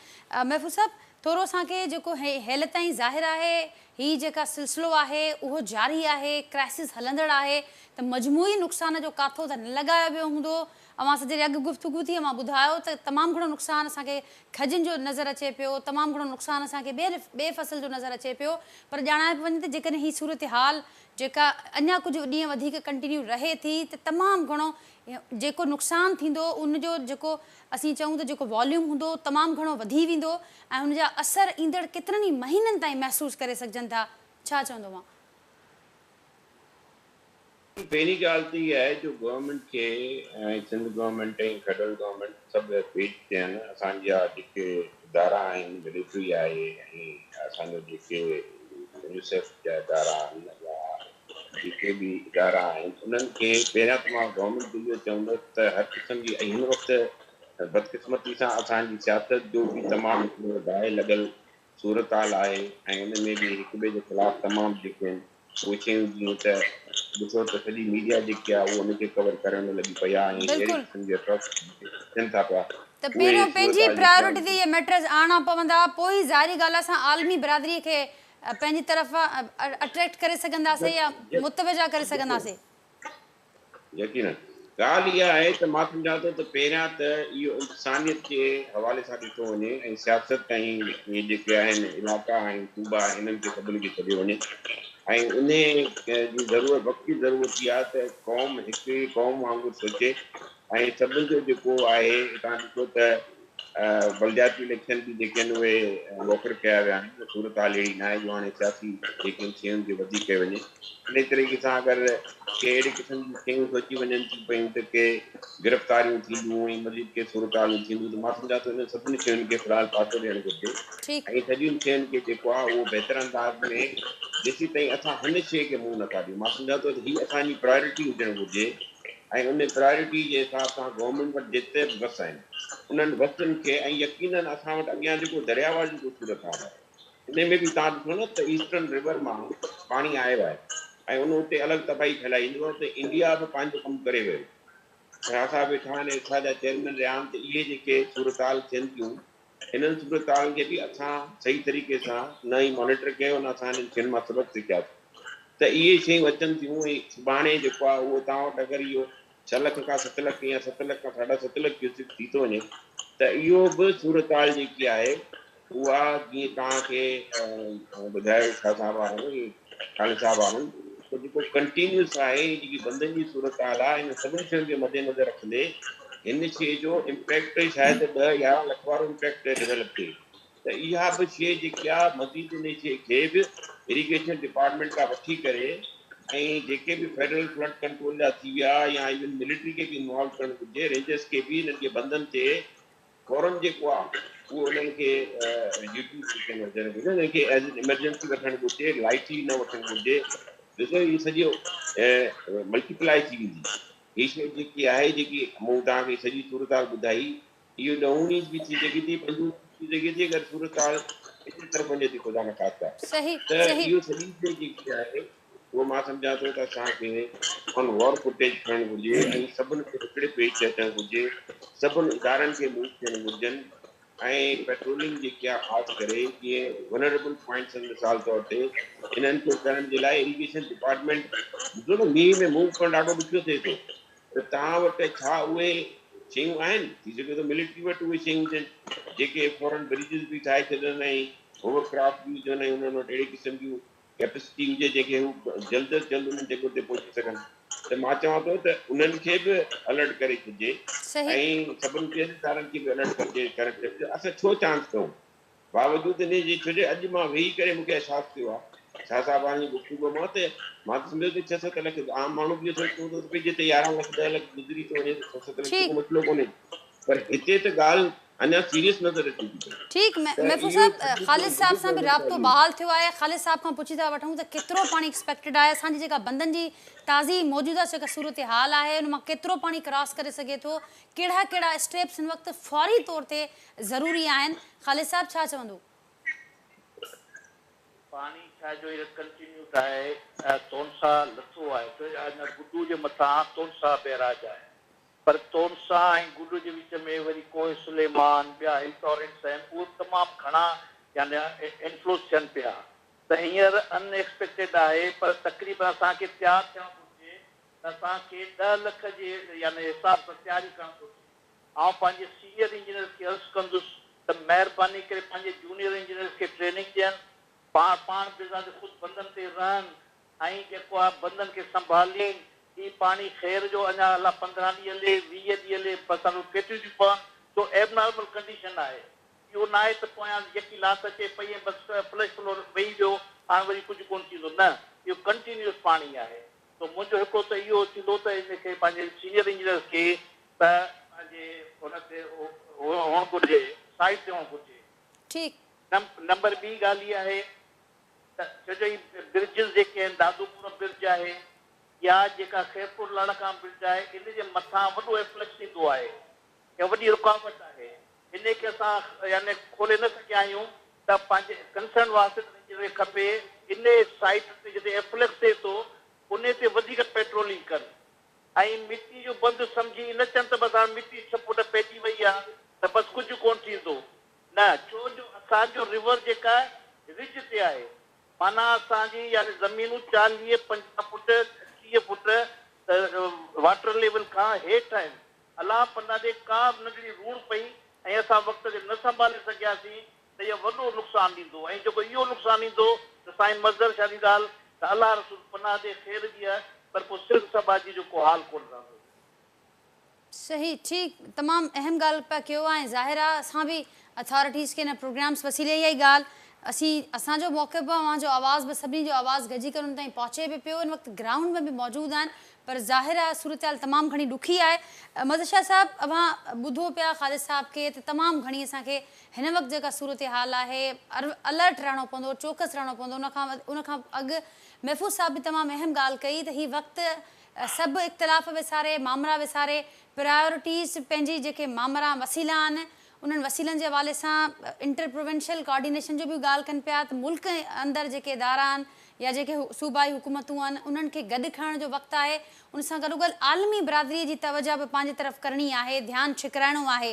महफ़ूज़ साहिबु, थोरो असांखे जेको हेल ताईं ज़ाहिर आहे हीअ जेका सिलसिलो आहे उहो जारी आहे, क्राइसिस हलंदड़ आहे, त मजमूई नुक़सान जो काथो त न लॻायो वियो हूंदो। अवां सां जॾहिं अॻु गुफ़्तगू थी अवां ॿुधायो त तमामु घणो नुक़सानु असांखे खजनि जो नज़र अचे पियो, तमामु घणो नुक़सानु असांखे ॿिए फसल जो नज़र अचे पियो। पर ॼाणाए पियो वञे त जेकॾहिं हीअ सूरत हाल जेका अञा कुझु ॾींहं वधीक कंटिन्यू रहे थी त तमामु घणो जेको नुक़सानु थींदो उनजो जेको असीं चऊं त जेको वॉल्यूम हूंदो तमामु घणो वधी वेंदो ऐं उनजा असर ईंदड़ केतिरनि ई महीननि ताईं महसूसु करे सघजनि था। छा चवंदो मां? पहिरीं ॻाल्हि त इहा आहे जो गवर्नमेंट खे ऐं सिंध गवर्नमेंट ऐं फेडरल गवर्नमेंट सभु पेश थियनि। असांजा जेके इदारा आहिनि, मिलिट्री आहे ऐं असांजो जेके यूनिसेफ जा इदारा आहिनि या जेके बि इदारा आहिनि उन्हनि खे पहिरियां त मां गवर्नमेंट खे इहो चवंदुसि त हर क़िस्म जी हिन वक़्तु बदकिस्मती सां असांजी सियासत जो बि तमामु दाए लॻल सूरत हाल आहे ऐं उन में बि हिक ॿिए जे ख़िलाफ़ु तमामु जेके आहिनि उहे शयूं जीअं त ॾिसो त सॼी मीडिया जेकी आहे उहो उनखे कवर करण लॻी पिया ऐं अहिड़ी बिल्कुलु। क़िस्म जा थियनि था पिया। त पहिरियों पंहिंजी प्रायोरिटी ते इहे मैटर्स आणणा पवंदा, पोइ ई ज़ाहिरी ॻाल्हि आहे असां आलमी बिरादरीअ खे पंहिंजी तरफ़ अट्रैक्ट करे सघंदासीं या मुतवजा करे सघंदासीं। यकीनन ॻाल्हि इहा आहे त मां सम्झां थो त पहिरियां त इहो इंसानियत जे हवाले सां ॾिठो वञे ऐं सियासत ऐं इहे जेके आहिनि इलाइक़ा ऐं सूबा इन्हनि खे सभिनी खे छॾियो वञे ऐं उन जी ज़रूरत वक़्ती ज़रूरत इहा आहे त क़ौम हिकु क़ौम वांगुरु सोचे ऐं सभिनि जो जेको आहे तव्हां ॾिसो त बलदियाती इलेक्शन बि जेके आहिनि उहे मोकर कया विया आहिनि। सूरत हाल अहिड़ी न आहे जो हाणे सियासी जेके शयुनि खे वधी कयो वञे। इन तरीक़े सां अगरि के अहिड़ी क़िस्म जी शयूं सोची वञनि थियूं पियूं त के गिरफ़्तारियूं थींदियूं ऐं मज़ीद के सूरत हालूं थींदियूं त मां सम्झां थो इन सभिनी शयुनि खे फ़िलहाल पासो ॾियणु घुरिजे ऐं सॼियुनि शयुनि खे जेको आहे उहो बहितर अंदाज़ में जेसीं ताईं असां हिन शइ खे मुंहुं नथा ॾियूं। मां सम्झां थो त हीअ असांजी प्रायोरिटी हुजणु घुरिजे ऐं उन प्रायोरिटी जे हिसाब सां गवर्नमेंट वटि जेतिरे बि बस आहिनि उन्हनि बसुनि खे ऐं यकीनन असां वटि अॻियां जेको दरियावा जेको सूरत हाल आहे इन में बि तव्हां ॾिसो न त ईस्टर्न रिवर मां पाणी आयो आहे ऐं उन उते अलॻि तबाही फैलाई ईंदो आहे त इंडिया बि पंहिंजो कमु करे वियो। असां वेठा आहिनि असांजा चेयरमैन रहिया आहिनि त इहे जेके सूरत हाल थियनि थियूं हिननि सूरत हालनि खे बि असां सही तरीक़े सां न ई मॉनिटर कयो न असां हिननि शयुनि मां सबक़ सिखियासीं त इहे शयूं अचनि थियूं ऐं सुभाणे जेको आहे उहो तव्हां वटि अगरि इहो 6 लख खां 7 लख या 7 लख खां 7.5 लख क्यूसिक थी थो वञे त इहो बि सूरत हाल जेकी आहे उहा जीअं तव्हांखे ॿुधायो छा साहिबु आहिनि ख़ालिद साहिबु आहिनि त जेको कंटिन्यूस आहे जेकी बंदनि जी सूरत हाल आहे इन सभिनी शयुनि खे मद्देनज़र रखंदे हिन शइ जो इम्पैक्ट शायदि 10-11 लख वारो इम्पैक्ट डेवलप थिए त इहा बि शइ जेकी आहे मज़ीद इन शइ खे बि इरीगेशन डिपार्टमेंट खां वठी करे ऐं जेके बि फेडरल फ्लड कंट्रोल जा थी विया या इवन मिलिट्री खे बि इन्वॉल्व करणु घुरिजे, रेंजर्स खे बि हिननि खे बंदनि ते फौरन जेको आहे उहो उन्हनि खे ड्यूटी वठणु घुरिजे, उन्हनि खे एज एन इमरजेंसी वठणु घुरिजे, लाइटली न वठणु घुरिजे। ॾिसो इहो सॼो मल्टीप्लाई थी वेंदी हीअ शइ जेकी आहे जेकी मूं तव्हांखे सॼी सूरत हाल ॿुधाई इहो ॾहों बि थी सघे थी 5 थी सघे थी अगरि सूरत हाल इन तरफ़ वञे थी ख़ुदा न ख़ासिता त इहो सॼी शइ जेकी आहे उहो मां सम्झां थो त असांखे ऑन वॉर फुटेज खणणु घुरिजे ऐं सभिनि खे हिकिड़े पेज ते अचणु घुरिजे, सभिनि इदारनि खे मूव थियणु घुरिजनि ऐं पेट्रोलिंग जेकी आहे ख़ासि करे जीअं वनरेबल पॉइंट्स आहिनि मिसाल तौर ते इन्हनि खे करण जे लाइ इरीगेशन डिपार्टमेंट ॾिसो न मींहं में मूव करणु ॾाढो ॾुखियो थिए थो त तव्हां वटि छा उहे शयूं आहिनि थी सघे थो मिलिट्री वटि उहे शयूं हुजनि जेके फॉरन ब्रिजिस बि ठाहे छॾनि ऐं होवरक्राफ्ट बि हुजनि ऐं उन्हनि वटि अहिड़ी क़िस्म जूं कैपेसिटी हुजे जेके हू जल्द अज़ जल्द उन्हनि जॻह ते पहुची सघनि त मां चवां थो त उन्हनि खे बि अलर्ट करे छॾिजे ऐं सभिनि ॿियनि इदारनि खे बि अलर्ट करे छॾिजे। असां छो चांस कयूं बावजूदि इन जे छो जो अॼु मां वेही करे मूंखे अहसासु थियो आहे छा साहिब जी गुफ़्तगू मां त मां त सम्झो त 6-7 लख आम माण्हू बि सोचियो थो त जिते 11 लख 10 लख गुज़री थो वञे 6-7 लख को मसइलो कोन्हे पर हिते त ॻाल्हि अञा सीरियस नज़र अचे थी। ठीकु महफूज़ साहिबु ख़ालिद साहिब सां बि राब्तो बहाल थियो आहे। ख़ालिद साहिब खां पुछी था वठूं त केतिरो पाणी एक्सपेक्टेड आहे असांजी जेका बंदनि जी ताज़ी मौजूदा जेका सूरत हाल आहे उन मां केतिरो पाणी क्रॉस करे सघे थो, कहिड़ा कहिड़ा स्टेप्स हिन वक़्तु फौरी तौर ते ज़रूरी आहिनि? ख़ालिद साहिबु छा चवंदो? पानी छा जो कंटिन्यू आहे तोनसा लथो आहे छो अञा गुडू जे मथां तोनसा बैराज आहे पर तोनसा ऐं गुडू जे विच में वरी कोह सुलेमान ॿिया हिल टॉरेंट्स आहिनि उहे तमामु घणा यानी इन्फ्लुएंस थियनि पिया त हींअर अनएक्सपेक्टेड आहे पर तक़रीबन असांखे तयारु थियणु घुरिजे त असांखे 10 लख जे यानी हिसाब सां तयारी करणु घुरिजे ऐं पंहिंजे सीनियर इंजीनियर्स खे अर्ज़ु कंदुसि त महिरबानी करे पंहिंजे जूनियर इंजीनियर्स खे ट्रेनिंग ॾियनि पाण बिज़नेस ख़ुदि बंधन ते रहनि ऐं जेको आहे बंधन खे संभालीनि ही पाणी ख़ैर जो अञा हला 15 ॾींहं हले 20 ॾींहं हले पर असांजो केतिरियूं थियूं पवनि छो एबनॉर्मल कंडीशन आहे इहो न आहे त पोयां यकी लात अचे पई ऐं बसि फ्लश फ्लोर वेही वियो हाणे वरी कुझु कोन थींदो न इहो कंटिन्यूअस पाणी आहे त मुंहिंजो हिकिड़ो त इहो थींदो त हिनखे पंहिंजे सीनियर इंजीनियर्स खे त पंहिंजे हुन ते हुअणु घुरिजे साइड ते हुअणु घुरिजे ठीकु नंबर ॿी ॻाल्हि इहा आहे त छो जो ही ब्रिजिस जेके आहिनि दादूपुर ब्रिज आहे या जेका ख़ैरपुर लड़का ब्रिज आहे इन जे मथां वॾो एफ्लेक्स ईंदो आहे या वॾी रुकावट आहे इन खे असां यानी खोले न सघिया आहियूं त पंहिंजे कंसर्न वास्ते खपे इन साइट ते जिते एफ्लेक्स थिए थो उन ते वधीक पेट्रोलिंग कनि ऐं मिटी जो बंदि सम्झी न चवनि त बसि हाणे मिटी 6 फुट पइजी वई आहे त बसि कुझु कोन थींदो न छो जो असांजो रिवर जेका रिज ते आहे माना असांजी यानी ज़मीनूं 40-50 फुट 30 फुट वाटर लेवल खां हेठि आहिनि अलाह पना जे का नंढड़ी रूड़ पई ऐं असां वक़्त ते न संभाले सघियासीं त इहो वॾो नुक़सानु ॾींदो ऐं जेको इहो नुक़सानु ईंदो त साईं मज़र छा जी ॻाल्हि त अलाह रसूल पनाह जे ख़ैर जी आहे पर पोइ सिर्फ़ समाजी जो को हाल कोन रहंदो सही ठीकु तमामु अहम ॻाल्हि पिया कयो ऐं ज़ाहिर आहे असां बि अथॉरिटीज़ खे हिन प्रोग्राम्स वसीले इहा ई ॻाल्हि असांजो मौक़िफ़ आहे वहाँ जो आवाज़ बि सभिनी जो आवाज़ गॾिजी करे उन ताईं पहुचे बि पियो हिन वक़्तु ग्राउंड में बि मौजूदु आहिनि पर ज़ाहिर आहे सूरत हाल तमामु घणी ॾुखी आहे मज़र साहिबु अवां ॿुधो पिया ख़ालिद साहिब खे त तमामु घणी असांखे हिन वक़्तु जेका सूरत हाल आहे अलर्ट रहणो पवंदो चौकस रहणो पवंदो उनखां अॻु महफ़ूज़ साहिब बि तमामु अहम ॻाल्हि कई त हीअ वक़्तु सभु इख़्तिलाफ़ विसारे मामला विसारे प्रायोरिटीज़ पंहिंजी जेके मामला वसीला आहिनि उन्हनि वसीलनि जे हवाले सां इंटर प्रोविंशियल कोऑर्डिनेशन जो बि ॻाल्हि कनि पिया त मुल्क अंदरि जेके इदारा आहिनि या जेके सूबाई हुकूमतूं आहिनि उन्हनि खे गॾु खणण जो वक़्तु आहे उन सां गॾोगॾु आलमी बिरादरीअ जी तवजह बि पंहिंजी तरफ़ करणी आहे ध्यानु छिकराइणो आहे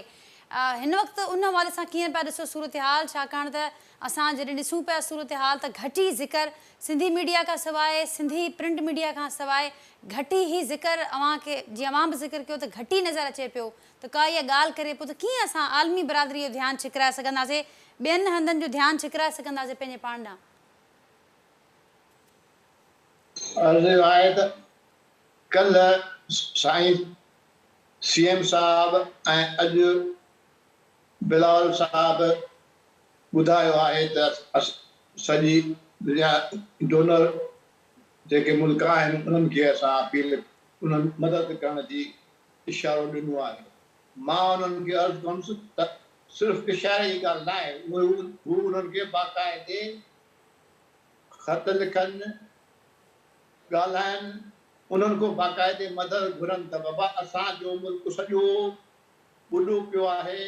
हिन वक़्तु उन हवाले सां कीअं पिया ॾिसो सूरत हाल छाकाणि त असां जॾहिं ॾिसूं पिया सूरत हाल त घटि ई ज़िकर सिंधी मीडिया खां सवाइ सिंधी प्रिंट मीडिया खां सवाइ घटि ई ज़िकर अव्हांखे जीअं अव्हां बि ज़िकर कयो त घटि ई नज़र अचे पियो त का इहा ॻाल्हि करे पोइ त कीअं असां आलमी बिरादरीअ जो ध्यानु छिकराए सघंदासीं ॿियनि हंधनि जो ध्यानु छिकराए सघंदासीं पंहिंजे पाण ॾांहुं अर्ज़ु आहे त कल्ह साईं CM साहब ऐं अॼु बिलावल साहब ॿुधायो आहे त सॼी दुनिया डोनर जेके मुल्क आहिनि उन्हनि खे असां अपील उन्हनि मदद करण जी इशारो ॾिनो आहे मां उन्हनि खे अर्ज़ु कंदुसि त सिर्फ़ु इशारे जी ॻाल्हि न आहे हू उन्हनि खे बाक़ाइदे ख़त लिखनि ॻाल्हाइनि उन्हनि खां बाक़ाइदे मदद घुरनि त बाबा असांजो मुल्क सॼो ॿुॾो पियो आहे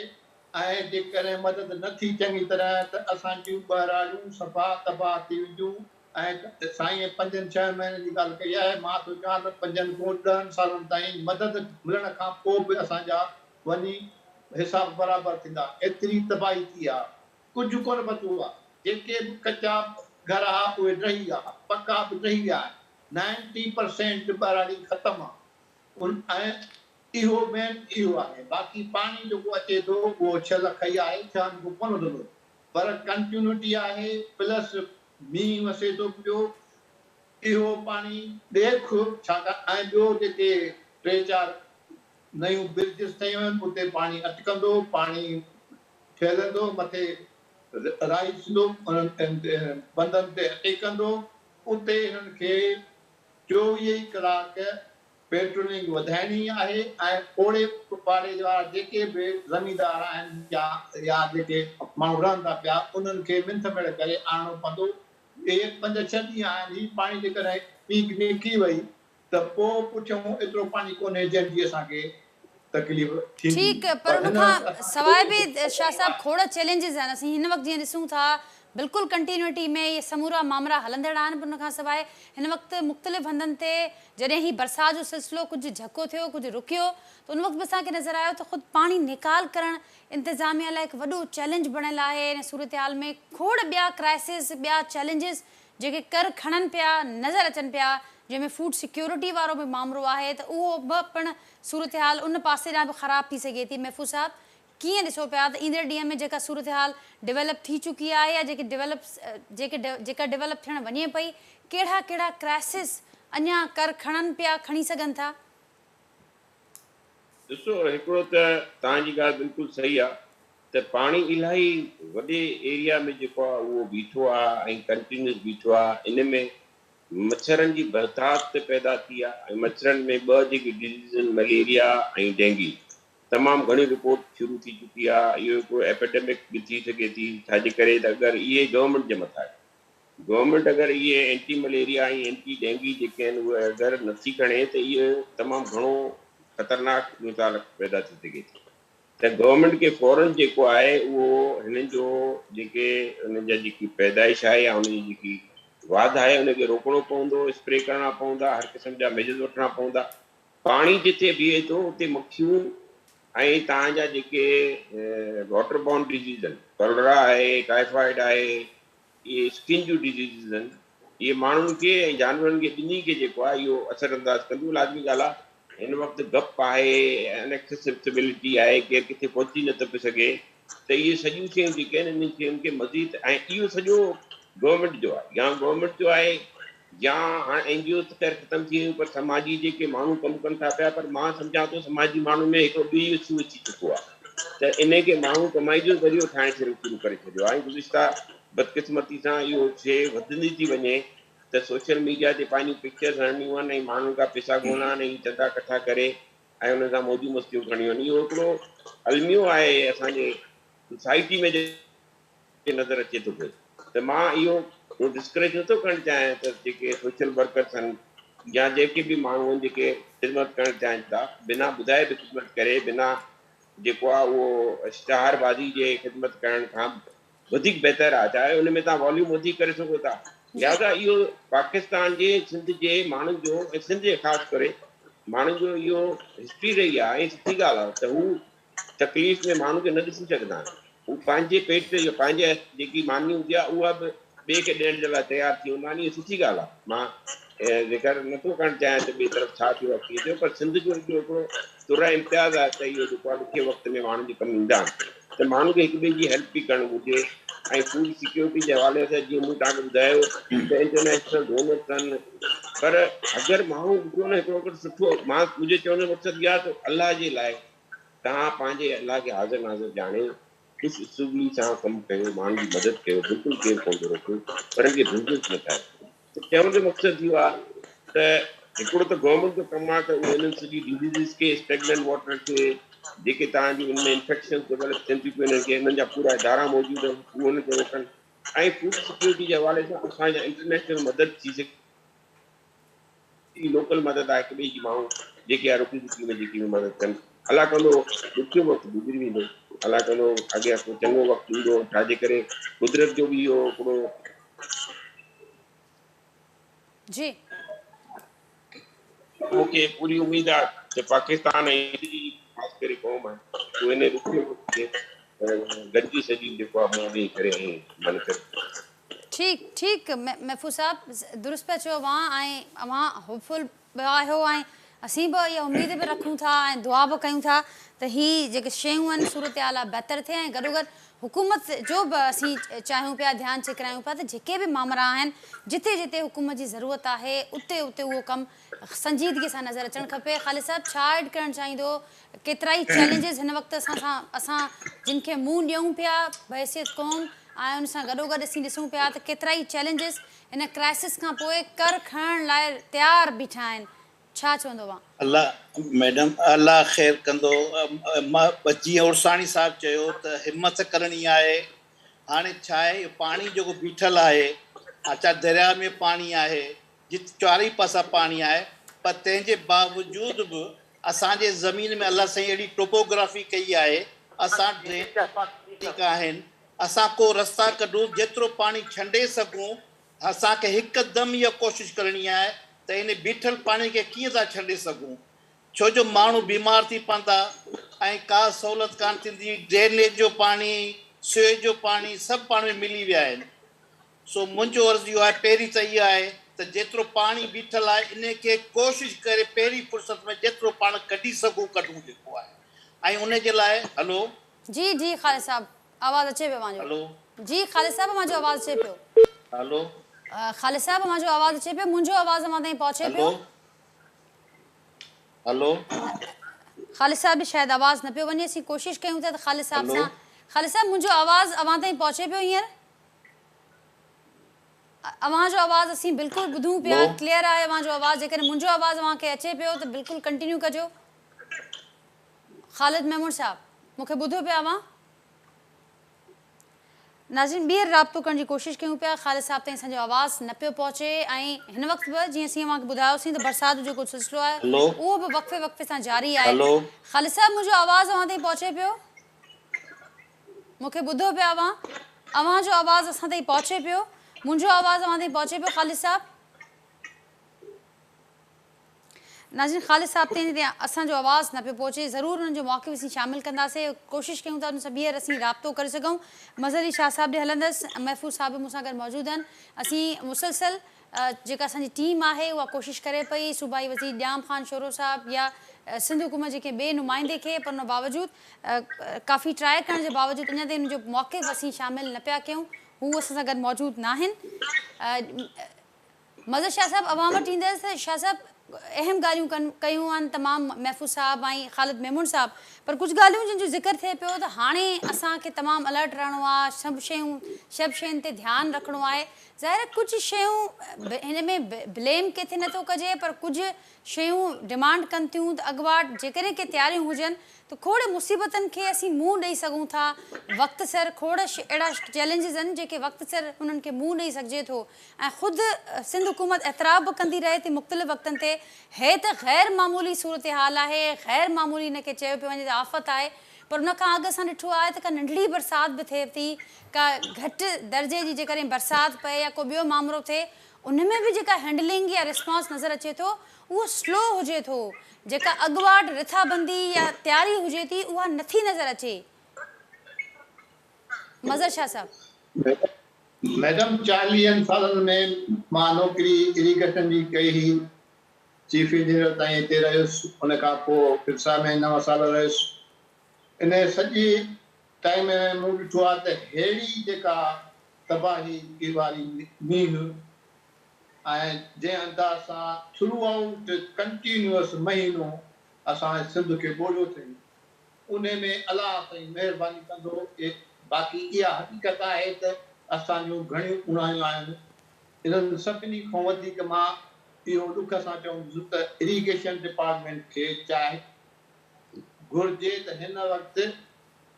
ऐं जेकॾहिं मदद न थी चङी तरह त असांजूं ॿाहिराड़ियूं सफ़ा तबाह थी वेंदियूं ऐं साईं 5-6 महीने जी ॻाल्हि कई आहे मां थो चवां त 5 खां 10 सालनि ताईं मदद मिलण खां पोइ बि असांजा वञी हिसाब बराबरि थींदा एतिरी तबाही थी आहे कुझु कोन बचियो आहे जेके बि कचा घर आहे उहे ॾही विया पका बि ॾही विया 90% ॿाहिराड़ी ख़तमु आहे ऐं इहो मेन इहो आहे बाक़ी पाणी जेको अचे थो उहो 6 लख ई आहे 6 खां कोन वधंदो पर कंटिन्यूटी आहे प्लस मींहुं वसे थो पियो इहो पाणी ॾेख छाकाणि ऐं ॿियो जेके 3-4 नयूं ब्रिजिस ठहियूं आहिनि उते पाणी अटकंदो पाणी फैलंदो मथे राइज़ थींदो बंधनि ते टेकंदो उते हिननि खे 24 कलाक पेट्रोलिंग वधाइणी आहे ऐं ओड़े पाड़े वारा जेके बि ज़मींदार आहिनि या जेके माण्हू रहनि था पिया उन्हनि खे मिंथ मेड़ करे आणणो पवंदो इहे 5-6 ॾींहं आहिनि हीअ पाणी जेकॾहिं पीक निकिरी वई त पोइ पुठियों एतिरो पाणी कोन्हे जंहिंजी असांखे तकलीफ़ थींदी ठीकु पर उनखां सवाइ बि शाह साहिब खोड़ चैलेंजिस आहिनि असीं हिन वक़्तु जीअं ॾिसूं था बिल्कुलु कंटिन्यूटी में ये समूरा मामला हलंदड़ आहिनि। उन खां सवाइ हिन वक़्तु मुख़्तलिफ़ हंधनि ते जॾहिं ही बरसाति जो सिलसिलो कुझु झको थियो, कुझु रुकियो, त उन वक़्तु बि असांखे नज़र आयो त ख़ुदि पाणी निकाल करणु इंतिज़ामिया लाइ हिकु वॾो चैलेंज बणियलु आहे। हिन सूरत हाल में खोड़ ॿिया क्राइसिस, ॿिया चैलेंजिस जेके कर खणनि पिया, नज़र अचनि पिया, जंहिंमें फूड सिक्योरिटी वारो बि मामिलो आहे, त उहो बि पिणु सूरत हाल उन पासे ॾांहुं बि ख़राबु थी सघे थी। महफ़ूज़ साहब, कीअं ॾिसो पिया त ईंदड़ ॾींहं में जेका सूरत हाल डेवलप थी चुकी आहे या जेका डेवलप थियणु वञे पई, कहिड़ा कहिड़ा क्राइसिस अञा कर खणनि पिया, खणी सघनि था? ॾिसो, हिकिड़ो त तव्हांजी ॻाल्हि बिल्कुलु सही आहे त पाणी इलाही वॾे एरिया में जेको आहे उहो बीठो आहे ऐं कंटिन्यूस बीठो आहे। इन में मच्छरनि जी बरसात पैदा थी आहे ऐं मच्छरनि में ॿ जेके डिज़ीज़ आहिनि, मलेरिया ऐं डेंगी, तमामु घणी रिपोर्ट शुरू थी चुकी आहे। इहो हिकिड़ो एपिडेमिक बि थी सघे थी। छाजे करे त अगरि इहे गवर्नमेंट जे मथां आहे, गवर्नमेंट अगरि इहे एंटी मलेरिया ऐं एंटी डेंगी जेके आहिनि उहे अगरि नथी खणे त इहो तमामु घणो ख़तरनाक मिसाल पैदा थी सघे थी। त गवर्नमेंट खे फौरन जेको आहे उहो हिननि जो जेके हुननि जा जेकी पैदाइश आहे या हुनजी जेकी वाध आहे उनखे रोकणो पवंदो, स्प्रे करणा पवंदा, हर क़िस्म जा मेजर्स वठणा पवंदा। पाणी जिथे बीहे थो उते मक्खियूं ऐं तव्हांजा जेके वॉटर बॉर्न डिज़ीज़ आहिनि, कॉलरा आहे, टाइफॉइड आहे, इहे स्किन जूं डिज़ीज़ आहिनि, इहे माण्हुनि खे ऐं जानवरनि खे ॿिन्ही खे जेको आहे इहो असरअंदाज़ कंदियूं। लाज़मी ॻाल्हि आहे, हिन वक़्तु गप आहे, अनएक्सेसिबिलिटी आहे, केरु किथे पहुची नथो पई सघे, त इहे सॼियूं शयूं जेके आहिनि इन्हनि शयुनि खे मज़ीद, ऐं इहो सॼो गवर्नमेंट जो आहे या गवर्नमेंट जो आहे या हाणे NGO त ख़ैर ख़तमु थी वियूं, पर समाजी जेके माण्हू कमु कनि था पिया, पर मां सम्झां थो समाजी माण्हू में हिकिड़ो ॿियो इशू अची चुको आहे त इन खे माण्हू कमाई जो ज़रियो ठाहिणु शुरू करे छॾियो आहे। ऐं गुज़िश्ता बदकिस्मती सां इहो शइ वधंदी थी वञे त सोशल मीडिया ते पंहिंजूं पिक्चर्स हणंदियूं आहिनि ऐं माण्हुनि खां पैसा ॻोल्हण ऐं चंदा इकठा करे ऐं हुन सां मौजूं मस्तियूं खणियूं आहिनि। इहो हिकिड़ो अलमियो आहे असांजे सोसाइटी में जेके नज़र अचे थो पियो। त मां इहो डिस्करेज नथो करणु चाहियां त जेके सोशल वर्कर्स आहिनि या जेके बि माण्हू आहिनि जेके ख़िदमत करणु चाहिनि था, बिना ॿुधाए बि ख़िदमत करे, बिना जेको आहे उहो इश्तिहारबाज़ी जे ख़िदमत करण खां वधीक बहितर आहे। चाहे हुन में तव्हां वॉल्यूम वधीक करे सघो था। लिहाज़ा इहो पाकिस्तान जे सिंध जे माण्हुनि जो ऐं सिंध जे ख़ासि करे माण्हुनि जो इहो हिस्ट्री रही आहे ऐं सुठी ॻाल्हि आहे त हू तकलीफ़ में माण्हू खे न ॾिसी सघंदा आहिनि। हू पंहिंजे पेट ते पंहिंजे जेकी मानी हूंदी आहे उहा बि ॿिए खे ॾियण जे लाइ तयारु थी वेंदा आहिनि। इहा सुठी ॻाल्हि आहे। मां ज़िक्र नथो करणु चाहियां त ॿिए तरफ़ छा थियो आहे कीअं थियो, पर सिंध जो हिकिड़ो तुर इम्तियाज़ आहे त इहो जेको आहे ॾुखे वक़्त में माण्हुनि जे कमु ईंदा आहिनि। त माण्हू खे हिक ॿिए जी हेल्प बि करणु घुरिजे। ऐं फूड सिक्योरिटी जे हवाले सां जीअं मूं तव्हांखे ॿुधायो त इंटरनेशनल डोनर्स कनि, पर अगरि माण्हू ॾिठो न हिकिड़ो सुठो, मुंहिंजे चवण जो मक़सदु इहा आहे त अलाह जे लाइ तव्हां पंहिंजे अलाह खे हाज़िर नाज़िर ॼाणे ख़ुशि सां कमु कयो, माण्हुनि जी मदद कयो, बिल्कुलु केरु कोन थो रोके, पर हिनखे बिज़नेस न ठाहे। त चवण जो मक़सदु इहो आहे त हिकिड़ो त गवर्नमेंट जो कमु आहे त उहो हिननि सॼी डिज़ीज़िस खे, स्टेगनेंट वाटर खे, जेके तव्हांजी हुनमें इन्फेक्शन डेवलप थियनि थियूं पियूं, हिननि खे हिननि जा पूरा इदारा मौजूदु आहिनि, उहो हुनखे रोकनि। ऐं फूड सिक्योरिटी जे हवाले सां असांजा इंटरनेशनल मदद थी सघे, लोकल मदद आहे, हिक ॿिए जी माण्हू जेके आहे रुकी रुकी में जेकी मदद कनि। अलाह कंदो ॾुखियो वक़्तु गुज़री वेंदो, अलाह कंदो अॻियां को चङो वक़्तु ईंदो, छाजे करे कुदरत जो बि इहो हिकिड़ो जी मूंखे पूरी उमेद आहे त पाकिस्तान ऐं ख़ासि करे क़ौम आहे उहे हिन ॾुखियो वक़्त खे गॾिजी सॼी जेको आहे मुंहुं ॾेई करे ऐं मन करे। ठीक महफूज़ साहब दुरुस्त पिया चयो तव्हां, ऐं अव्हां होपफुल बि आहियो ऐं असीं बि इहा उमेद बि रखूं था ऐं दुआ बि कयूं था त हीअ जेके शयूं आहिनि सूरत हाल आहे बहितर थिए, ऐं गॾोगॾु हुकूमत जो बि असीं चाहियूं पिया, ध्यानु छिकरायूं पिया त जेके बि मामला आहिनि जिते जिते हुकूमत जी ज़रूरत आहे उते उते उहो कमु संजीदगीअ सां नज़र अचणु खपे। ख़ालिद साहिबु छा ऐड करणु चाहींदो? केतिरा ई चैलेंजिस हिन वक़्तु असां जिन खे मुंहुं ॾियूं पिया बहसियत क़ौम, ऐं उन सां गॾोगॾु असीं ॾिसूं पिया त केतिरा ई चैलेंजिस हिन क्राइसिस खां पोइ कर खणण लाइ तयारु बीठा आहिनि। छा चवंदो आहे? अल्लाह मैडम अल्लाह ख़ैर कंदो। मां जीअं उर्साणी साहिबु चयो त हिमत करणी आहे। हाणे छा आहे, पाणी जेको बीठल आहे, अच्छा दरिया में पाणी आहे, जिते चारई पासा पाणी आहे, पर तंहिंजे बावजूद बि असांजे ज़मीन में अलाह साईं अहिड़ी टोपोग्राफी कई आहे, असां ड्रेन आहिनि असां को रस्ता कढूं, जेतिरो पाणी छंडे सघूं। असांखे हिकदमि इहा कोशिशि करणी आहे त इन बीठल पाणी खे कीअं था छॾे सघूं, छो जो माण्हू बीमार थी पवंदा ऐं का सहूलियत कान थींदी। ड्रेनेज जो पाणी, सीवेज जो पाणी सभु पाणी मिली विया आहिनि। सो मुंहिंजो अर्ज़ु इहो आहे, पहिरीं त इहा आहे त जेतिरो पाणी बीठल आहे इन खे कोशिशि करे पहिरीं फ़ुर्सत में जेतिरो पाणी कढी सघूं कढूं जेको आहे। ऐं उन जे लाइ हलो जी जी ख़ालिद साहब, आवाज़ अचे पियो मुंहिंजो। हलो जी ख़ालिद साहब, मुंहिंजो आवाज़ अचे पियो। हलो ख़ालिद साहब, मुंहिंजो आवाज़ अचे पियो, मुंहिंजो आवाज़ अव्हां ताईं पहुचे हलो पियो? हलो ख़ालिद साहब बि शायदि आवाज़ न पियो वञे। असीं कोशिशि कयूं था त ख़ालिद साहब हलो। सां। ख़ालिद साहब, मुंहिंजो आवाज़ अव्हां ताईं पहुचे पियो हींअर? अव्हां जो आवाज़ असीं बिल्कुलु ॿुधूं पिया, हलो। क्लियर आहे अव्हां जो आवाज़। जेकॾहिं मुंहिंजो आवाज़ अव्हांखे अचे पियो त बिल्कुलु कंटिन्यू कजो। ख़ालिद महमूद साहब, मूंखे ॿुधो पिया अव्हां? नाज़रीन, ॿीहर राब्तो करण जी कोशिशि कयूं पिया, ख़ालिद साहब ताईं असांजो आवाज़ न पियो पहुचे। ऐं हिन वक़्तु बि जीअं असीं अव्हांखे ॿुधायोसीं त बरसाति जो जेको सिलसिलो आहे हलो। उहो बि वक़्फ़े वक़्फ़े सां जारी आहे। हलो। ख़ालिद साहब, मुंहिंजो आवाज़ अव्हां ताईं पहुचे पियो? मूंखे ॿुधो पिया अव्हां? अव्हां जो आवाज़ असां ताईं पहुचे पियो? मुंहिंजो आवाज़ अव्हां ताईं पहुचे पियो ख़ालिद साहब? नाज़रीन, ख़ालिद साहब ताईं असांजो आवाज़ न पियो पहुचे। ज़रूरु उन्हनि जो मौक़िफ़ असीं शामिलु कंदासीं, कोशिशि कयूं था उन सां ॿीहर असीं राब्तो करे सघूं। मज़हर अली शाह साहब ॾे हलंदसि, महफ़ूज़ साहब बि मूंसां गॾु मौजूदु आहिनि। असीं मुसलसल जेका असांजी टीम आहे उहा कोशिशि करे पई, सूबाई वज़ीर ॾियाम ख़ान शोरो साहब या सिंध हुकूमत जेके ॿिए नुमाइंदे खे, पर उन बावजूदि काफ़ी ट्राए करण जे बावजूदि अञा ताईं उन जो मौक़िफ़ असीं शामिलु न पिया कयूं। हू असां सां गॾु मौजूदु न आहिनि। मज़हर शाह साहब, अवां वटि ईंदसि त शाह साहब अहम ॻाल्हियूं कयूं आहिनि तमामु महफ़ूज़ साहब ऐं ख़ालिद महमूद साहब, पर कुझु ॻाल्हियूं जिन जो ज़िक्र थिए पियो त हाणे असांखे तमामु अलर्ट रहणो आहे, सभु शयुनि ते ध्यानु रखिणो आहे। ज़ाहिर कुझु शयूं हिन में ब्लेम किथे नथो कजे, पर कुझु शयूं डिमांड कनि थियूं त अॻुवाट जेकॾहिं के तयारियूं हुजनि त खोड़ मुसीबतनि खे असीं मुंहुं ॾेई सघूं था वक़्तु सर। खोड़ अहिड़ा चैलेंजिस आहिनि जेके वक़्तु सर उन्हनि खे मुंहुं ॾेई सघिजे थो। ऐं ख़ुदि सिंध हुकूमत एतिराफ़ बि कंदी रहे थी मुख़्तलिफ़ वक़्तनि ते। हे त ग़ैर मामूली सूरत हाल आहे, ग़ैर मामूली हिनखे चयो पियो वञे त आफ़त आहे, पर उन खां अॻु असां ॾिठो आहे त का नंढड़ी बरसाति बि थिए थी, का घटि दर्जे जी जेकॾहिं बरसाति पए या को ॿियो मामिलो थिए, उन में बि जेका हैंडलिंग या रिस्पॉन्स नज़र अचे थो उहो स्लो हुजे थो। जेका अॻुवाट रिथाबंदी या तयारी हुजे थी उहा नथी नज़र अचे। मज़हर शाह साहब। मैडम, 40 सालनि में मां नौकिरी इरिगेशन जी कई हुई, चीफ इंजीनियर ताईं हिते रहियुसि, उन खां पोइ फिरसा में 9 साल रहियुसि। इन सॼी टाइम में मूं ॾिठो आहे त अहिड़ी जेका तबाही वारी मींहुं ऐं जंहिं अंदाज़ सां थ्रू आउट कंटिन्यूअस महीनो असां सिंध खे ॿोड़ियो अथई, उन में अलाह साईं महिरबानी कंदो। बाक़ी इहा हक़ीक़त आहे त असांजूं घणियूं उणायूं आहिनि। इन्हनि सभिनी खां वधीक मां इहो ॾुख सां चवंदुसि त इरिगेशन डिपार्टमेंट खे चाहे घुर्जे त हिन वक़्तु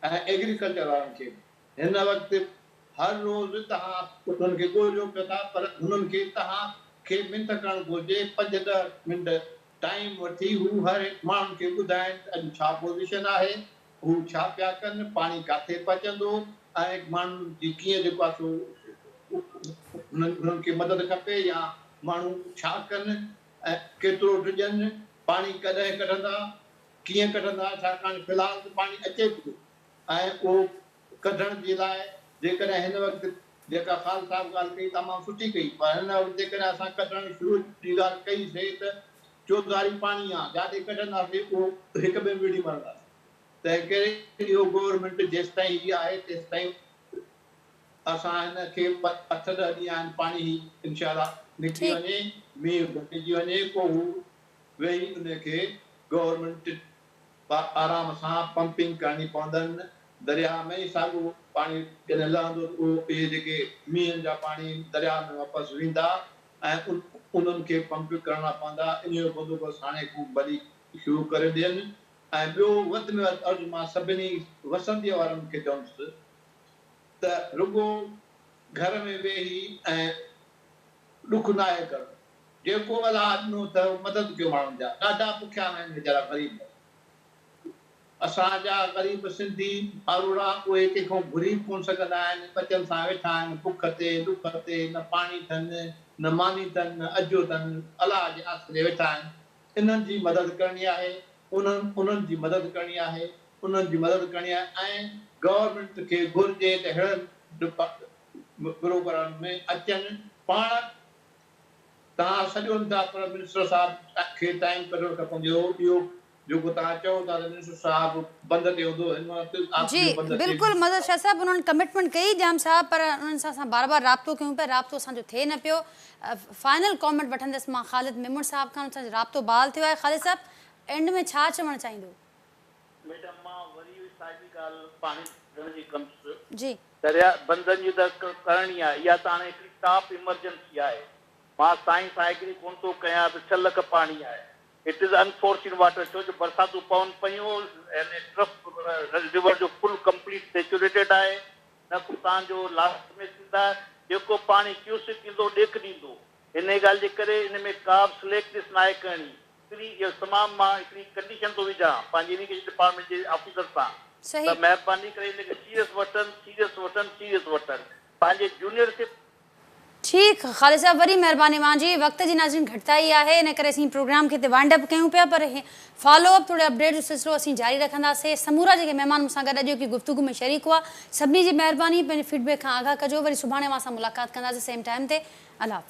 ऐं एग्रीकल्चर वारनि खे हिन वक़्तु हर रोज़ तव्हां उन्हनि खे ॻोल्हियो पिया था, पर हुननि खे तव्हांखे मिंट करणु घुरिजे, 5-10 मिंट टाइम वठी हू हर हिकु माण्हुनि खे ॿुधाइनि त अॼु छा पोज़ीशन आहे, हू छा पिया कनि, पाणी किथे पचंदो ऐं माण्हुनि जी कीअं जेको आहे सो उन्हनि खे मदद खपे या माण्हू छा कनि ऐं केतिरो ॾिजनि, पाणी कॾहिं कढंदा, कीअं कढंदा। छाकाणि फ़िलहाल त पाणी अचे पियो ऐं उहो कढण जे लाइ जेकॾहिं हिन वक़्तु जेका ख़ाल साहब ॻाल्हि कई तमामु सुठी कई, पर हिन वक़्तु जेकॾहिं असां कढण शुरू जी ॻाल्हि कईसीं त चौधारी पाणी आहे, जाॾे कढंदासीं उहो हिक ॿिए में विड़ी मरंदासीं। तंहिं करे इहो गवर्नमेंट जेसि ताईं हीअ आहे तेसि ताईं असां हिनखे 8-10 ॾींहं आहिनि पाणी इनशाला निकिरी वञे, मींहुं घटिजी वञे, पोइ हू वेही उनखे गवर्नमेंट आराम सां पंपिंग करणी पवंदनि। दरिया में ई साॻियो पाणी जॾहिं लहंदो त उहो इहे जेके मींहनि जा पाणी दरिया में वापसि वेंदा ऐं उन्हनि खे पंप करणा पवंदा। इन जो बंदोबस्तु हाणे को वरी शुरू करे ॾियनि। ऐं ॿियो वधि में वधि अर्ज़ु मां सभिनी वसंतीअ वारनि खे चवंदुसि त रुॻो घर में वेही ऐं ॾुख नाहे करणु, जेको अलाह ॾिनो अथव मदद कयो। माण्हुनि जा ॾाढा पुठियां आहिनि वीचारा ग़रीब, असांजा ग़रीब सिंधी मारूड़ा उहे कंहिंखां घुरी कोन सघंदा आहिनि, बचनि सां वेठा आहिनि बुख ते दुख ते, न पाणी अथनि न मानी अथनि न अजो अथनि, अलाह जे आसिरे वेठा आहिनि। इन्हनि जी मदद करणी आहे, उन्हनि जी मदद करणी आहे, उन्हनि जी मदद करणी आहे। ऐं गवर्नमेंट खे घुरिजे त अहिड़नि प्रोग्राम में अचनि। पाण तव्हां सॼो था पर मिनिस्टर साहिब खे टाइम कढणु खपंदो। इहो जेको तव्हां चओ था त मिनिस्टर साहिब बंदि ते हूंदो, हिन वक़्तु जी आख़िरी बंदि ते बिल्कुलु मदद शाह साहब उन्होंने कमिटमेंट कई जाम साहब, पर उन्हनि सां असां बार बार राब्तो कयूं पिया, राब्तो असांजो थिए न पियो। फाइनल कॉमेंट वठंदसि मां ख़ालिद मेमून साहब खां, असांजो राब्तो बहाल थियो आहे। ख़ालिद साहब एंड में छा चवणु चाहींदो? मैडम मां वरी साॻी ॻाल्हि पाणी ॾियण जी कंदुसि। जी दरिया बंदनि जी त करणी आहे, इहा त हाणे हिकिड़ी टॉप इमरजेंसी आहे। मां साइंस आहे हिकिड़ी कोन थो कयां त 6 लख पाणी आहे। इट इज़ अनफॉर्चुनेट वाटर, छो जो बरसातूं पवनि पियूं ऐं ट्रफ रिवर जो फुल कंप्लीट सेचुरेटेड आहे। न को तव्हांजो लास्ट में थींदा, जेको पाणी क्यूसिक ईंदो ॾेख ॾींदो। हिन ॻाल्हि जे करे हिन में का बि सिलेक्टनेस न आहे करणी। हिकिड़ी इहो तमामु मां हिकिड़ी कंडीशन थो विझां पंहिंजे इरिगेशन डिपार्टमेंट जे ऑफिसर सां, सही त महिरबानी करे हिनखे सीरियस वठनि पंहिंजे जूनियरशिप। ठीक ख़ालिद साहब वरी महिरबानी मुंहिंजी वक़्त जी नाज़रीन घटिताई आहे, इन करे असीं प्रोग्राम खे वाइंड अप कयूं पिया, पर फॉलोअप थोरे अपडेट जो सिलसिलो असीं जारी रखंदासीं। समूरा जेके महिमान मूंसां गॾु अॼु की गुफ़्तगू में शरीक हुआ, सभिनी जी महिरबानी। पंहिंजे फीडबैक खां आगाह कजो। वरी सुभाणे मां सां मुलाक़ात कंदासीं सेम टाइम ते। अल्लाह हाफ़िज़।